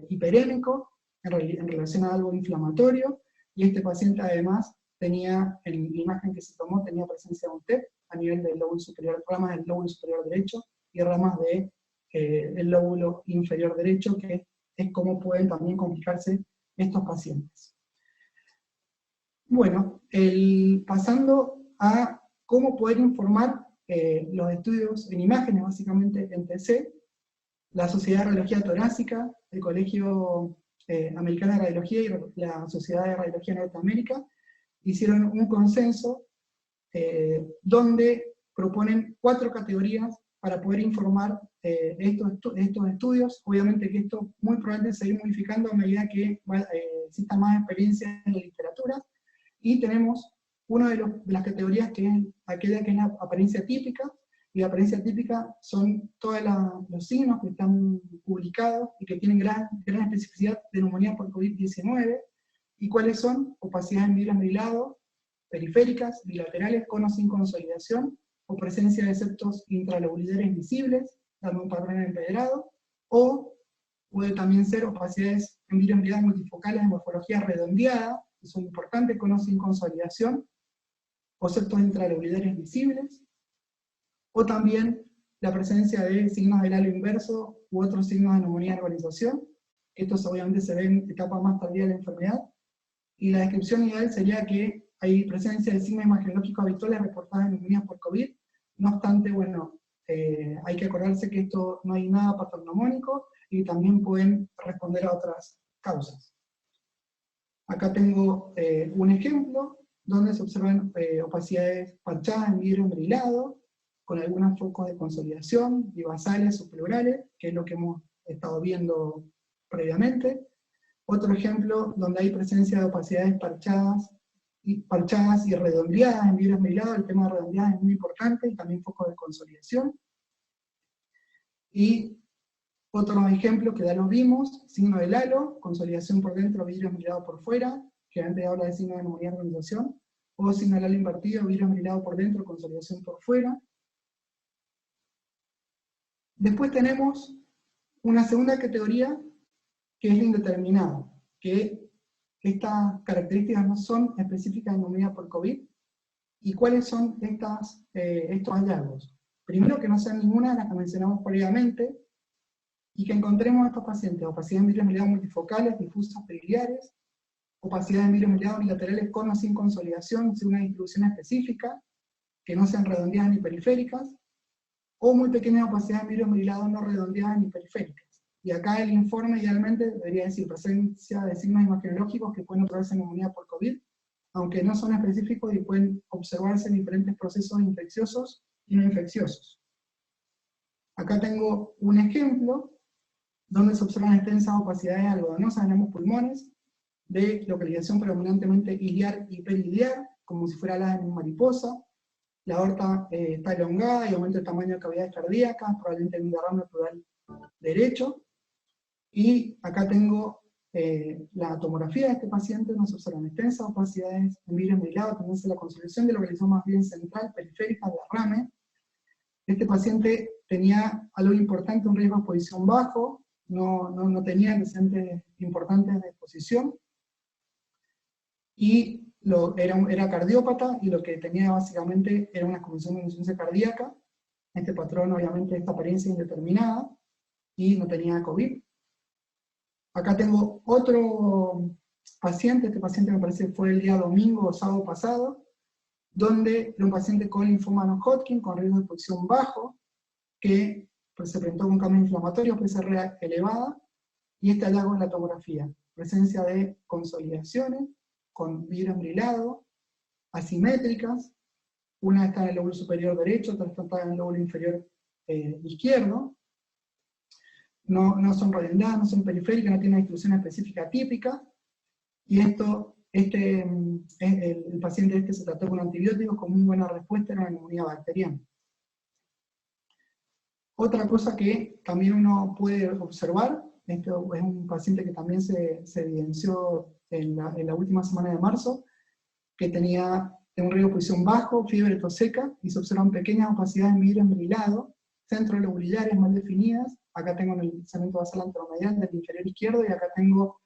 hiperémico en relación a algo inflamatorio, y este paciente además tenía, en la imagen que se tomó, tenía presencia de un TEP a nivel del lóbulo superior, ramas del lóbulo superior derecho, y ramas del lóbulo inferior derecho, que es como pueden también complicarse estos pacientes. Bueno, pasando a cómo poder informar los estudios en imágenes, básicamente en TC, la Sociedad de Radiología Torácica, el Colegio Americano de Radiología y la Sociedad de Radiología de Norteamérica hicieron un consenso donde proponen 4 categorías para poder informar estos estudios. Obviamente que esto muy probablemente se va modificando a medida que exista más experiencia en la literatura, y tenemos una de las categorías que es aquella que es la apariencia típica, y la apariencia típica son todos los signos que están publicados y que tienen gran especificidad de neumonía por COVID-19, y cuáles son: opacidad en vidrio amilado, periféricas, bilaterales, con o sin consolidación, o presencia de septos intralobulares visibles, dando un patrón empedrado, o puede también ser opacidades en vidrio amilado multifocales de morfología redondeada, que son importantes, con o sin consolidación, o septos intralobulares visibles, o también la presencia de signos del halo inverso u otros signos de neumonía de organización. Estos obviamente se ven en etapa más tardía de la enfermedad, y la descripción ideal sería que hay presencia de signos imagenológicos habituales reportados en neumonía por COVID. No obstante, bueno, hay que acordarse que esto no hay nada patognomónico, y también pueden responder a otras causas. Acá tengo un ejemplo donde se observan opacidades parchadas en vidrio embrilado, con algunos focos de consolidación, bivasales o pleurales, que es lo que hemos estado viendo previamente. Otro ejemplo donde hay presencia de opacidades parchadas y redondeadas en vidrio embrilado. El tema de redondeadas es muy importante, y también focos de consolidación. Y otro ejemplo que ya lo vimos: signo del halo, consolidación por dentro, vidrio embrilado por fuera, que antes habla de signo de neumonía de organización, o signo del halo invertido, vidrio embrilado por dentro, consolidación por fuera. Después tenemos una segunda categoría, que es la indeterminada, que estas características no son específicas de neumonía por COVID. ¿Y cuáles son estos hallazgos? Primero, que no sean ninguna de las que mencionamos previamente, y que encontremos a estos pacientes opacidad en vidrio amilado multifocales, difusas periliares, opacidad en vidrio amilado bilaterales con o sin consolidación, sin una distribución específica, que no sean redondeadas ni periféricas, o muy pequeñas opacidades en vidrio amilado no redondeadas ni periféricas. Y acá el informe idealmente debería decir presencia de signos imagenológicos que pueden observarse en neumonía por COVID, aunque no son específicos y pueden observarse en diferentes procesos infecciosos y no infecciosos. Acá tengo un ejemplo donde se observan extensas opacidades algodonosas en ambos pulmones, de localización predominantemente iliar y periliar, como si fuera la de una mariposa. La aorta está elongada y aumenta el tamaño de cavidades cardíacas, probablemente en un derrame pleural derecho. Y acá tengo la tomografía de este paciente, nos observan extensas opacidades en vidrio embriagado, tendencia a la consolidación de localización más bien central, periférica, derrame. Este paciente tenía algo importante, un riesgo de exposición bajo, no tenía antecedentes importantes de exposición, y era cardiópata, y lo que tenía básicamente era una condición de insuficiencia cardíaca. Este patrón, obviamente, esta apariencia indeterminada, y no tenía COVID. Acá tengo otro paciente, este paciente me parece que fue el día domingo o sábado pasado, donde era un paciente con linfoma no-Hodgkin, con riesgo de exposición bajo, que pues, se presentó con un cambio inflamatorio, PCR elevada, y este hallazgo en la tomografía. Presencia de consolidaciones, con vidrio embrilado, asimétricas, una está en el lóbulo superior derecho, otra está en el lóbulo inferior izquierdo, no son redondeadas, no son periféricas, no tienen una distribución específica típica, y el paciente este se trató con antibióticos con muy buena respuesta, era una neumonía bacteriana. Otra cosa que también uno puede observar, esto es un paciente que también se evidenció en la última semana de marzo, que tenía un riesgo de exposición bajo, fiebre tos seca, y se observan pequeñas opacidades en vidrio embrilado, centros lobulares mal definidas. Acá tengo en el cemento basal anteromedial del inferior izquierdo, y acá tengo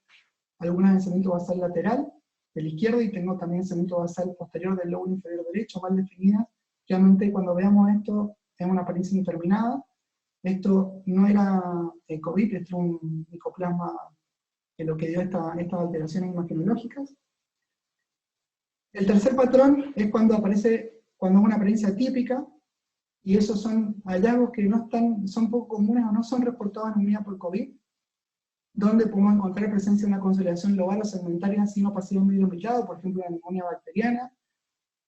algunas en el cemento basal lateral del izquierdo, y tengo también el cemento basal posterior del lóbulo inferior derecho, mal definidas. Realmente cuando veamos esto, es una apariencia indeterminada. Esto no era COVID, esto era un micoplasma, lo que dio estas alteraciones imagenológicas. El tercer patrón es cuando es una apariencia típica, y esos son hallazgos que son poco comunes o no son reportados en neumonía por COVID, donde podemos encontrar presencia de una consolidación lobar o segmentaria sin opacidad en vidrio embrillado, por ejemplo, la neumonía bacteriana,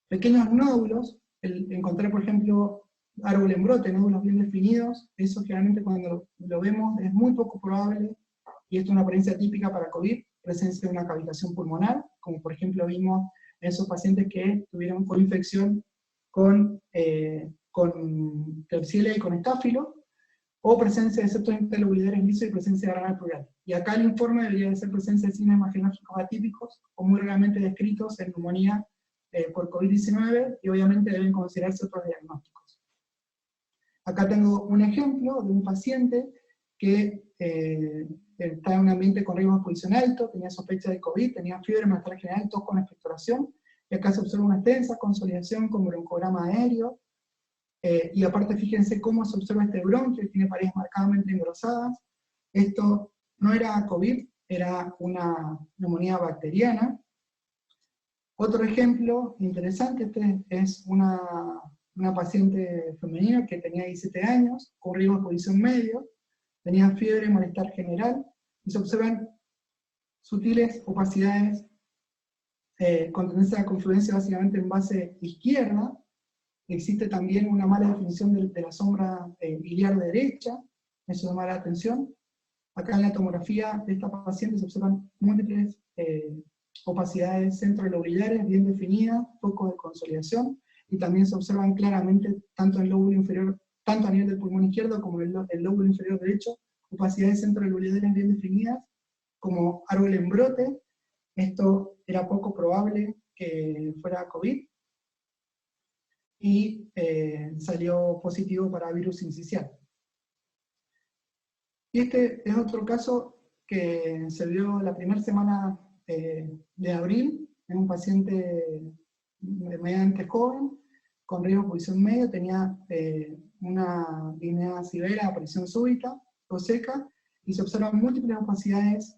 pequeños nódulos, encontrar, por ejemplo, árbol en brote, nódulos bien definidos, eso generalmente cuando lo vemos es muy poco probable, y esto es una apariencia típica para COVID, presencia de una cavitación pulmonar, como por ejemplo vimos en esos pacientes que tuvieron coinfección con Klebsiella y con estáfilo, o presencia de septos interlobulares lisos y presencia de renal plural. Y acá el informe debería de ser presencia de signos imagenológicos atípicos, o muy raramente descritos en neumonía por COVID-19, y obviamente deben considerarse otros diagnósticos. Acá tengo un ejemplo de un paciente que está en un ambiente con riesgo de exposición alto, tenía sospecha de COVID, tenía fiebre, malestar general, tos con expectoración, y acá se observa una extensa consolidación con broncograma aéreo, y aparte fíjense cómo se observa este bronquio, que tiene paredes marcadamente engrosadas. Esto no era COVID, era una neumonía bacteriana. Otro ejemplo interesante, este es una paciente femenina que tenía 17 años, con riesgo de exposición medio, tenía fiebre, malestar general, y se observan sutiles opacidades con tendencia a confluencia básicamente en base izquierda. Existe también una mala definición de la sombra biliar derecha, eso llama la atención. Acá en la tomografía de esta paciente se observan múltiples opacidades centrolobulares bien definidas, focos de consolidación, y también se observan claramente tanto en el lóbulo inferior, tanto a nivel del pulmón izquierdo como en el lóbulo inferior derecho, opacidades centrolobulares bien definidas, como árbol en brote. Esto era poco probable que fuera COVID, y salió positivo para virus sincicial. Y este es otro caso que se vio la primera semana de abril, en un paciente medianamente joven, con riesgo de exposición medio, tenía una línea severa, aparición súbita, tos seca, y se observan múltiples opacidades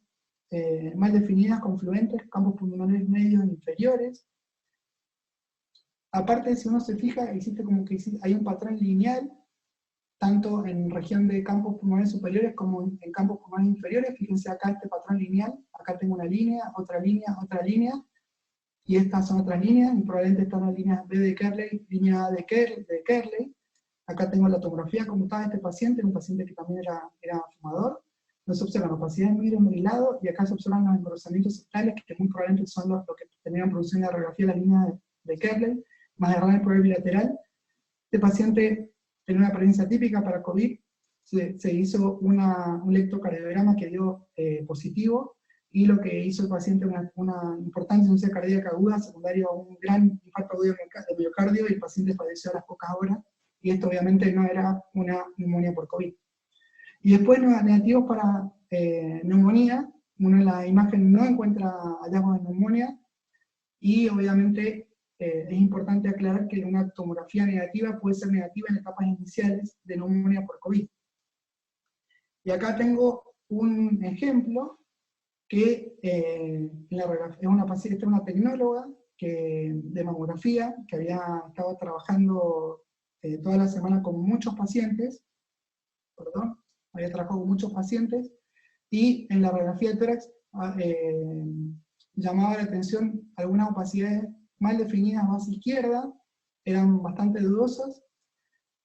mal definidas, confluentes, campos pulmonares medios e inferiores. Aparte, si uno se fija, hay un patrón lineal, tanto en región de campos pulmonares superiores como en campos pulmonares inferiores. Fíjense acá este patrón lineal, acá tengo una línea, otra línea, y estas son otras líneas, y probablemente están las líneas B de Kerley, línea A de Kerley. Acá tengo la tomografía computada de este paciente, un paciente que también era fumador. Se observan opacidades en vidrio embriagado, y acá se observan los engrosamientos septales, que muy probablemente son los que tenían producción de radiografía de la línea de Kerley, más de renal plural bilateral. Este paciente tenía una apariencia típica para COVID, se hizo un electrocardiograma que dio positivo, y lo que hizo el paciente una importante insuficiencia cardíaca aguda, secundaria a un gran infarto agudo de miocardio, y el paciente falleció a las pocas horas, y esto obviamente no era una neumonía por COVID. Y después negativos para neumonía, uno en la imagen no encuentra hallazgos de neumonía, y obviamente es importante aclarar que una tomografía negativa puede ser negativa en etapas iniciales de neumonía por COVID. Y acá tengo un ejemplo que es una tecnóloga de mamografía que había estado trabajando toda la semana con muchos pacientes, y en la radiografía de tórax llamaba la atención algunas opacidades mal definidas base izquierda, eran bastante dudosas.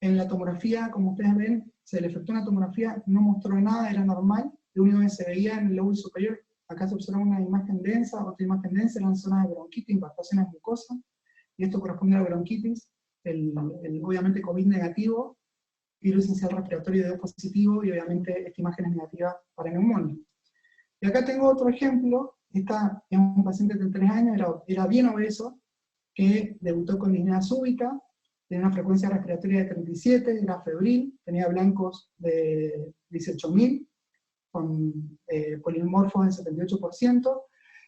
En la tomografía, como ustedes ven, se le efectuó una tomografía, no mostró nada, era normal, lo único que se veía en el lóbulo superior, acá se observa una imagen densa, otra imagen densa, eran zonas de bronquitis, impactaciones mucosas, y esto corresponde a la bronquitis, obviamente COVID negativo, virus esencial respiratorio de positivo, y obviamente esta imagen es negativa para neumonía. Y acá tengo otro ejemplo, esta es un paciente de 3 años, era bien obeso, que debutó con disnea súbita, tenía una frecuencia respiratoria de 37, era febril, tenía blancos de 18.000, con polimorfos del 78%,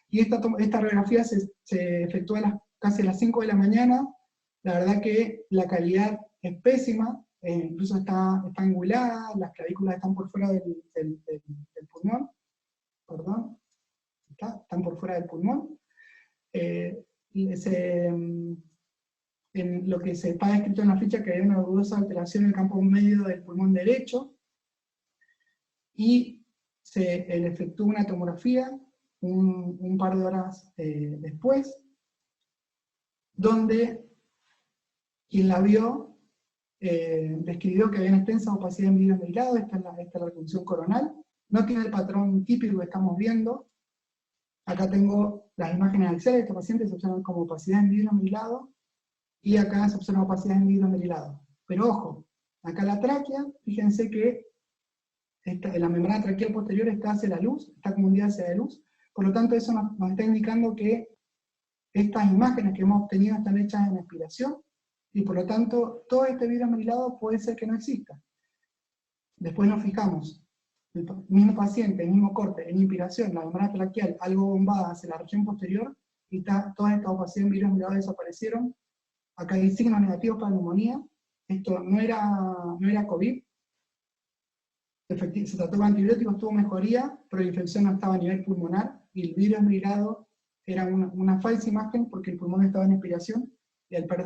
y esta radiografía se efectúa casi a las 5 de la mañana. La verdad que la calidad es pésima, incluso está angulada, las clavículas están por fuera del pulmón, perdón, están por fuera del pulmón. En lo que se está descrito en la ficha, que hay una dudosa alteración en el campo medio del pulmón derecho, y se le efectuó una tomografía un par de horas después, donde quien la vio describió que había una extensa opacidad en vidrio esmerilado. Esta es la reconstrucción coronal, no tiene el patrón típico que estamos viendo. Acá tengo las imágenes axiales de este paciente, se observan como opacidad en vidrio esmerilado, y acá se observa opacidad en vidrio esmerilado. Pero ojo, acá la tráquea, fíjense que la membrana traqueal posterior está hacia la luz, está como hundida hacia la luz, por lo tanto eso nos está indicando que estas imágenes que hemos obtenido están hechas en expiración, y por lo tanto todo este vidrio esmerilado puede ser que no exista. Después nos fijamos, el mismo paciente, el mismo corte, en inspiración, la membrana traqueal algo bombada hacia la región posterior, y todas estas opacidades en vidrio esmerilado desaparecieron. Acá hay signos negativos para neumonía, esto no era COVID, se trató con antibióticos, tuvo mejoría, pero la infección no estaba a nivel pulmonar, y el vidrio esmerilado era una falsa imagen porque el pulmón estaba en expiración, y ante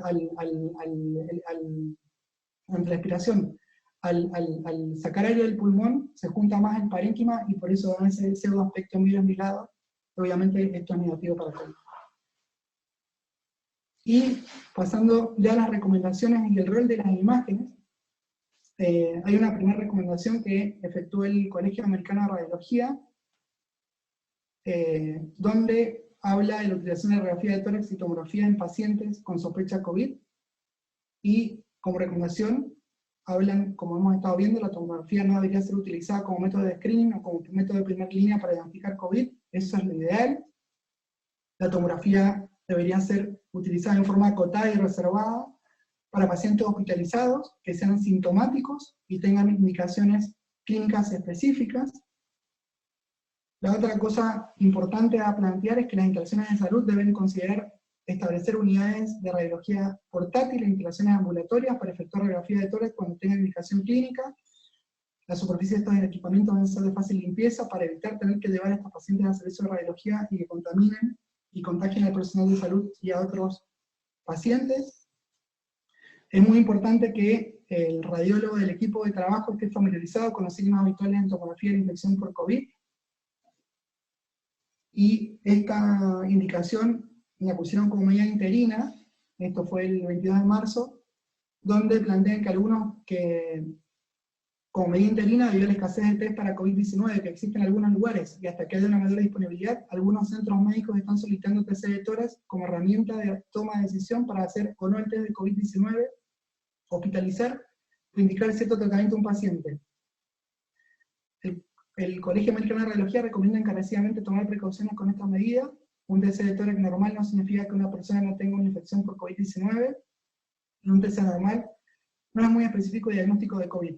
la expiración, al sacar aire del pulmón, se junta más el parénquima, y por eso da ese pseudo aspecto en vidrio esmerilado. Obviamente esto es negativo para COVID. Y pasando ya a las recomendaciones y el rol de las imágenes, hay una primera recomendación que efectuó el Colegio Americano de Radiología, donde habla de la utilización de radiografía de tórax y tomografía en pacientes con sospecha COVID, y como recomendación hablan, como hemos estado viendo, la tomografía no debería ser utilizada como método de screening o como método de primera línea para diagnosticar COVID, eso es lo ideal. La tomografía debería ser utilizada en forma acotada y reservada para pacientes hospitalizados que sean sintomáticos y tengan indicaciones clínicas específicas. La otra cosa importante a plantear es que las instalaciones de salud deben considerar establecer unidades de radiología portátil e instalaciones ambulatorias para efectuar radiografía de tórax cuando tengan indicación clínica. La superficie de estos equipamientos deben ser de fácil limpieza para evitar tener que llevar a estos pacientes al servicio de radiología y que contaminen y contagien al personal de salud y a otros pacientes. Es muy importante que el radiólogo del equipo de trabajo esté familiarizado con los signos habituales en tomografía de infección por COVID. Y esta indicación la pusieron como medida interina, esto fue el 22 de marzo, donde plantean que algunos como medida interina, debido a la escasez de test para COVID-19 que existe en algunos lugares, y hasta que haya una mayor disponibilidad, algunos centros médicos están solicitando test de tórax como herramienta de toma de decisión para hacer o no el test de COVID-19, hospitalizar o indicar cierto tratamiento a un paciente. el Colegio Americano de Radiología recomienda encarecidamente tomar precauciones con esta medida. Un TC de tórax normal no significa que una persona no tenga una infección por COVID-19. Un TC normal no es muy específico de diagnóstico de COVID.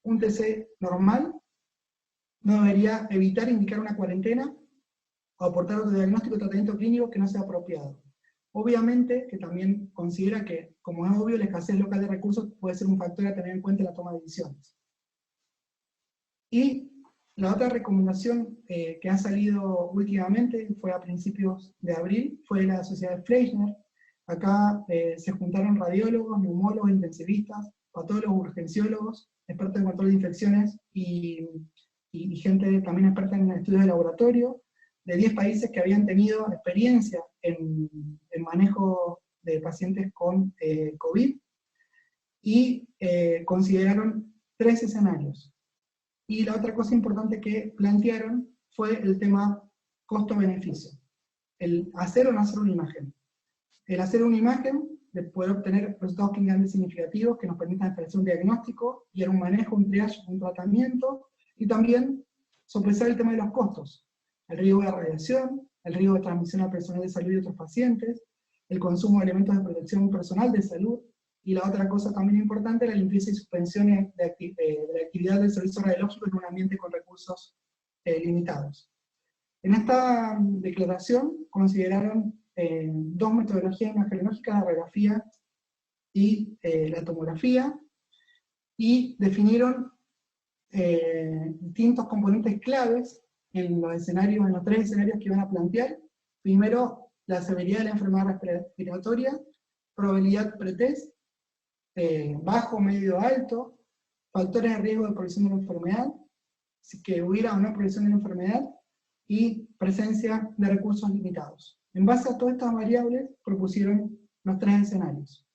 Un TC normal no debería evitar indicar una cuarentena o aportar otro diagnóstico o tratamiento clínico que no sea apropiado. Obviamente que también considera que, como es obvio, la escasez local de recursos puede ser un factor a tener en cuenta en la toma de decisiones. Y la otra recomendación que ha salido últimamente, fue a principios de abril, fue la Sociedad Fleischner. Acá se juntaron radiólogos, neumólogos, intensivistas, patólogos, urgenciólogos, expertos en control de infecciones y gente también experta en estudios de laboratorio, de 10 países que habían tenido experiencia en manejo de pacientes con COVID, y consideraron 3 escenarios. Y la otra cosa importante que plantearon fue el tema costo-beneficio. El hacer o no hacer una imagen. El hacer una imagen, de poder obtener resultados clínicamente significativos que nos permitan establecer un diagnóstico, y un manejo, un triage, un tratamiento, y también sopesar el tema de los costos. El riesgo de radiación, el riesgo de transmisión al personal de salud y otros pacientes, el consumo de elementos de protección personal de salud, y la otra cosa también importante, la limpieza y suspensión de la actividad del servicio radiológico en un ambiente con recursos limitados. En esta declaración consideraron 2 metodologías imagenológicas, la radiografía y la tomografía, y definieron distintos componentes claves en los 3 escenarios que iban a plantear. Primero, la severidad de la enfermedad respiratoria, probabilidad pretest, bajo, medio, alto, factores de riesgo de progresión de la enfermedad, si que hubiera o no progresión de la enfermedad, y presencia de recursos limitados. En base a todas estas variables, propusieron los 3 escenarios.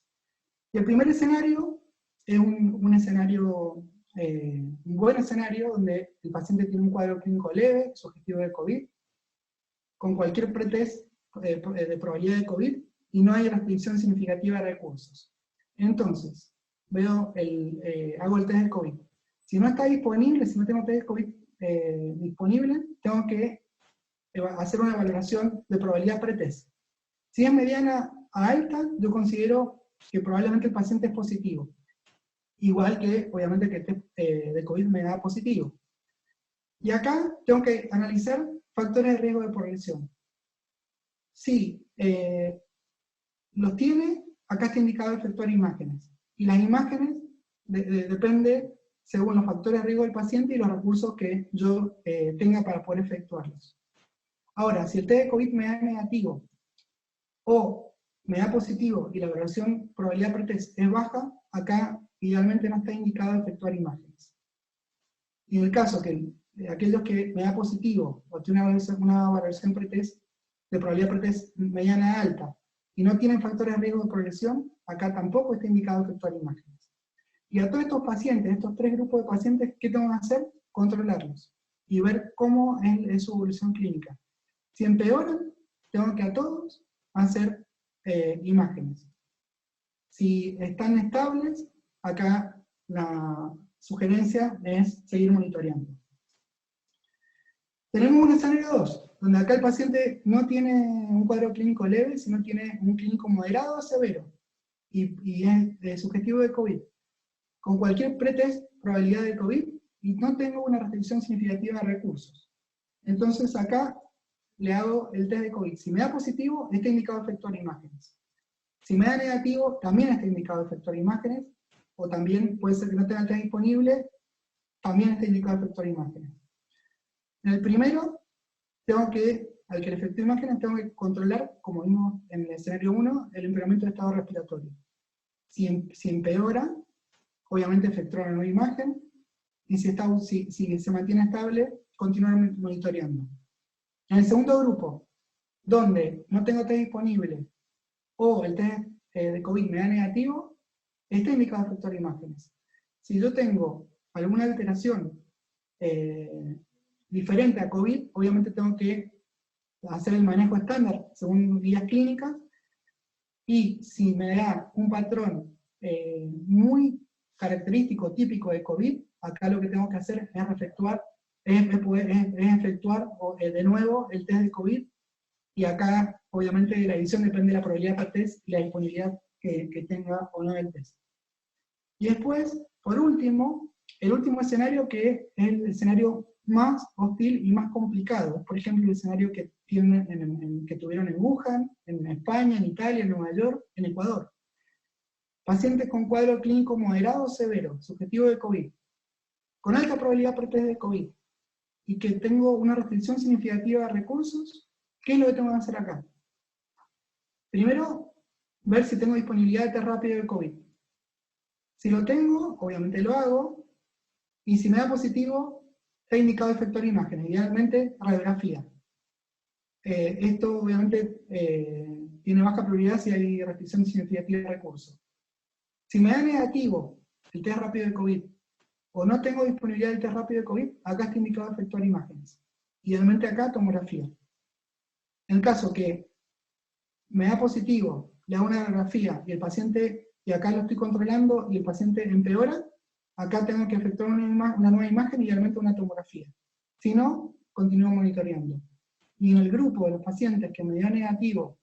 Y el primer escenario es un escenario, un buen escenario, donde el paciente tiene un cuadro clínico leve, sugestivo de COVID, con cualquier pretest de probabilidad de COVID, y no hay restricción significativa de recursos. Entonces, hago el test de COVID. Si no está disponible, si no tengo test de COVID disponible, tengo que hacer una valoración de probabilidad pretest. Si es mediana a alta, yo considero que probablemente el paciente es positivo. Igual que, obviamente, que el test de COVID me da positivo. Y acá tengo que analizar factores de riesgo de progresión. Si los tiene, acá está indicado efectuar imágenes. Y las imágenes depende según los factores de riesgo del paciente y los recursos que yo tenga para poder efectuarlos. Ahora, si el test de COVID me da negativo o me da positivo y la valoración probabilidad pretest es baja, acá idealmente no está indicado efectuar imágenes. Y en el caso que aquellos que me da positivo o tiene una valoración pretest de probabilidad pretest mediana alta y no tienen factores de riesgo de progresión, acá tampoco está indicado efectuar imágenes. Y a todos estos pacientes, estos 3 grupos de pacientes, ¿qué tengo que hacer? Controlarlos y ver cómo es su evolución clínica. Si empeoran, tengo que a todos hacer imágenes. Si están estables, acá la sugerencia es seguir monitoreando. Tenemos un escenario 2, donde acá el paciente no tiene un cuadro clínico leve, sino tiene un clínico moderado o severo, y es sugestivo de COVID, con cualquier pretest probabilidad de COVID, y no tengo una restricción significativa de recursos. Entonces acá le hago el test de COVID. Si me da positivo, está indicado efectuar imágenes. Si me da negativo, también está indicado efectuar imágenes, o también puede ser que no tenga el test disponible, también está indicado efectuar imágenes. En el primero, al que le efectúe imágenes, tengo que controlar, como vimos en el escenario 1, el empeoramiento del estado respiratorio. Si empeora, obviamente efectuar una nueva imagen, y si se mantiene estable, continuar monitoreando. En el segundo grupo, donde no tengo test disponible, o el test de COVID me da negativo, está indicado efectuar imágenes. Si yo tengo alguna alteración diferente a COVID, obviamente tengo que hacer el manejo estándar según guías clínicas, y si me da un patrón muy característico típico de COVID, acá lo que tengo que hacer es efectuar de nuevo el test de COVID, y acá obviamente la edición depende de la probabilidad del test y la disponibilidad que tenga o no el test. Y después, por último, el último escenario, que es el escenario más hostil y más complicado, por ejemplo el escenario que tuvieron en Wuhan, en España, en Italia, en Nueva York, en Ecuador. Pacientes con cuadro clínico moderado o severo, subjetivo de COVID, con alta probabilidad por test de COVID, y que tengo una restricción significativa de recursos. ¿Qué es lo que tengo que hacer acá? Primero, ver si tengo disponibilidad de test rápido de COVID. Si lo tengo, obviamente lo hago, y si me da positivo, he indicado efectuar imágenes, idealmente radiografía. Esto obviamente tiene baja prioridad si hay restricción significativa de recursos. Si me da negativo el test rápido de COVID, o no tengo disponibilidad del test rápido de COVID, acá está indicado efectuar imágenes. Idealmente acá, tomografía. En caso que me da positivo, le hago una radiografía y el paciente, y acá lo estoy controlando, y el paciente empeora, acá tengo que efectuar una nueva imagen y idealmente una tomografía. Si no, continúo monitoreando. Y en el grupo de los pacientes que me da negativo,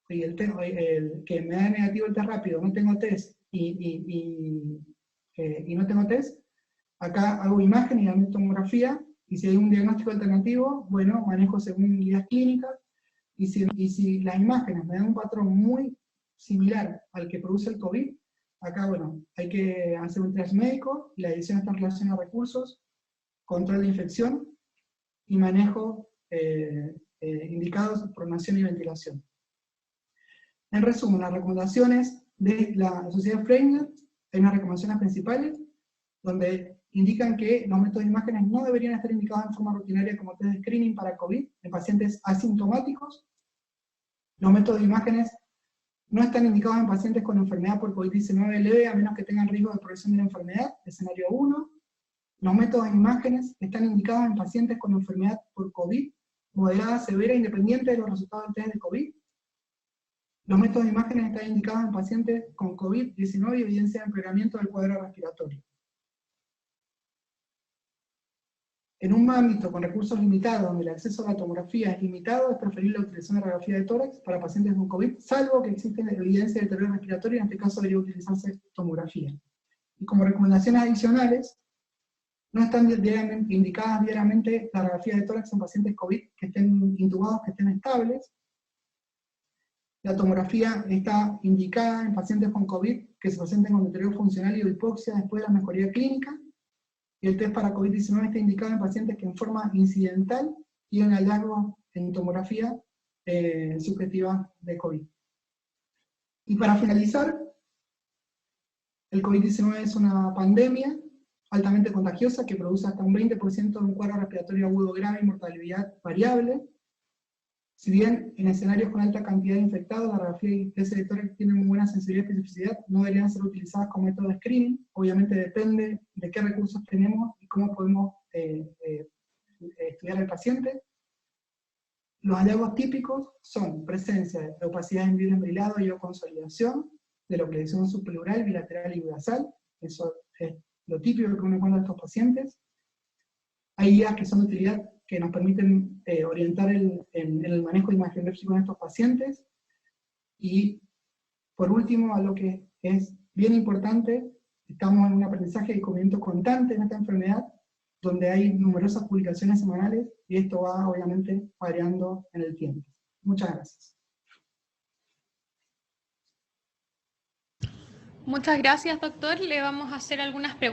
y que me da negativo el test rápido, no tengo test, y no tengo test, acá hago imagen y idealmente tomografía, y si hay un diagnóstico alternativo, bueno, manejo según guías clínicas, y si las imágenes me dan un patrón muy similar al que produce el COVID, acá, bueno, hay que hacer un test médico, la edición está en relación a recursos, control de infección, y manejo indicados por nación y ventilación. En resumen, las recomendaciones de la Sociedad Framework, hay unas recomendaciones principales, donde indican que los métodos de imágenes no deberían estar indicados en forma rutinaria como test de screening para COVID en pacientes asintomáticos. Los métodos de imágenes no están indicados en pacientes con enfermedad por COVID-19 leve, a menos que tengan riesgo de progresión de la enfermedad, escenario 1. Los métodos de imágenes están indicados en pacientes con enfermedad por COVID, moderada, severa, independiente de los resultados del test de COVID. Los métodos de imágenes están indicados en pacientes con COVID-19 y evidencia de empeoramiento del cuadro respiratorio. En un ámbito con recursos limitados, donde el acceso a la tomografía es limitado, es preferible la utilización de radiografía de tórax para pacientes con COVID, salvo que existe evidencia de deterioro respiratorio, y en este caso debería utilizarse tomografía. Y como recomendaciones adicionales, no están indicadas diariamente la radiografía de tórax en pacientes COVID que estén intubados, que estén estables. La tomografía está indicada en pacientes con COVID que se presenten con deterioro funcional y o hipoxia después de la mejoría clínica. Y el test para COVID-19 está indicado en pacientes que en forma incidental tienen hallazgo en tomografía subjetiva de COVID. Y para finalizar, el COVID-19 es una pandemia altamente contagiosa que produce hasta un 20% de un cuadro respiratorio agudo grave y mortalidad variable. Si bien en escenarios con alta cantidad de infectados, la radiografía y test de tórax tienen muy buena sensibilidad y especificidad, no deberían ser utilizadas como método de screening. Obviamente depende de qué recursos tenemos y cómo podemos estudiar al paciente. Los hallazgos típicos son presencia de opacidad en vidrio embrilado y o consolidación, de localización subpleural, bilateral y basal. Eso es lo típico que uno encuentra en estos pacientes. Hay guías que son de utilidad que nos permiten orientar en el manejo imagenológico en estos pacientes. Y por último, algo que es bien importante, estamos en un aprendizaje de descubrimiento constante en esta enfermedad, donde hay numerosas publicaciones semanales, y esto va obviamente variando en el tiempo. Muchas gracias. Muchas gracias, doctor. Le vamos a hacer algunas preguntas.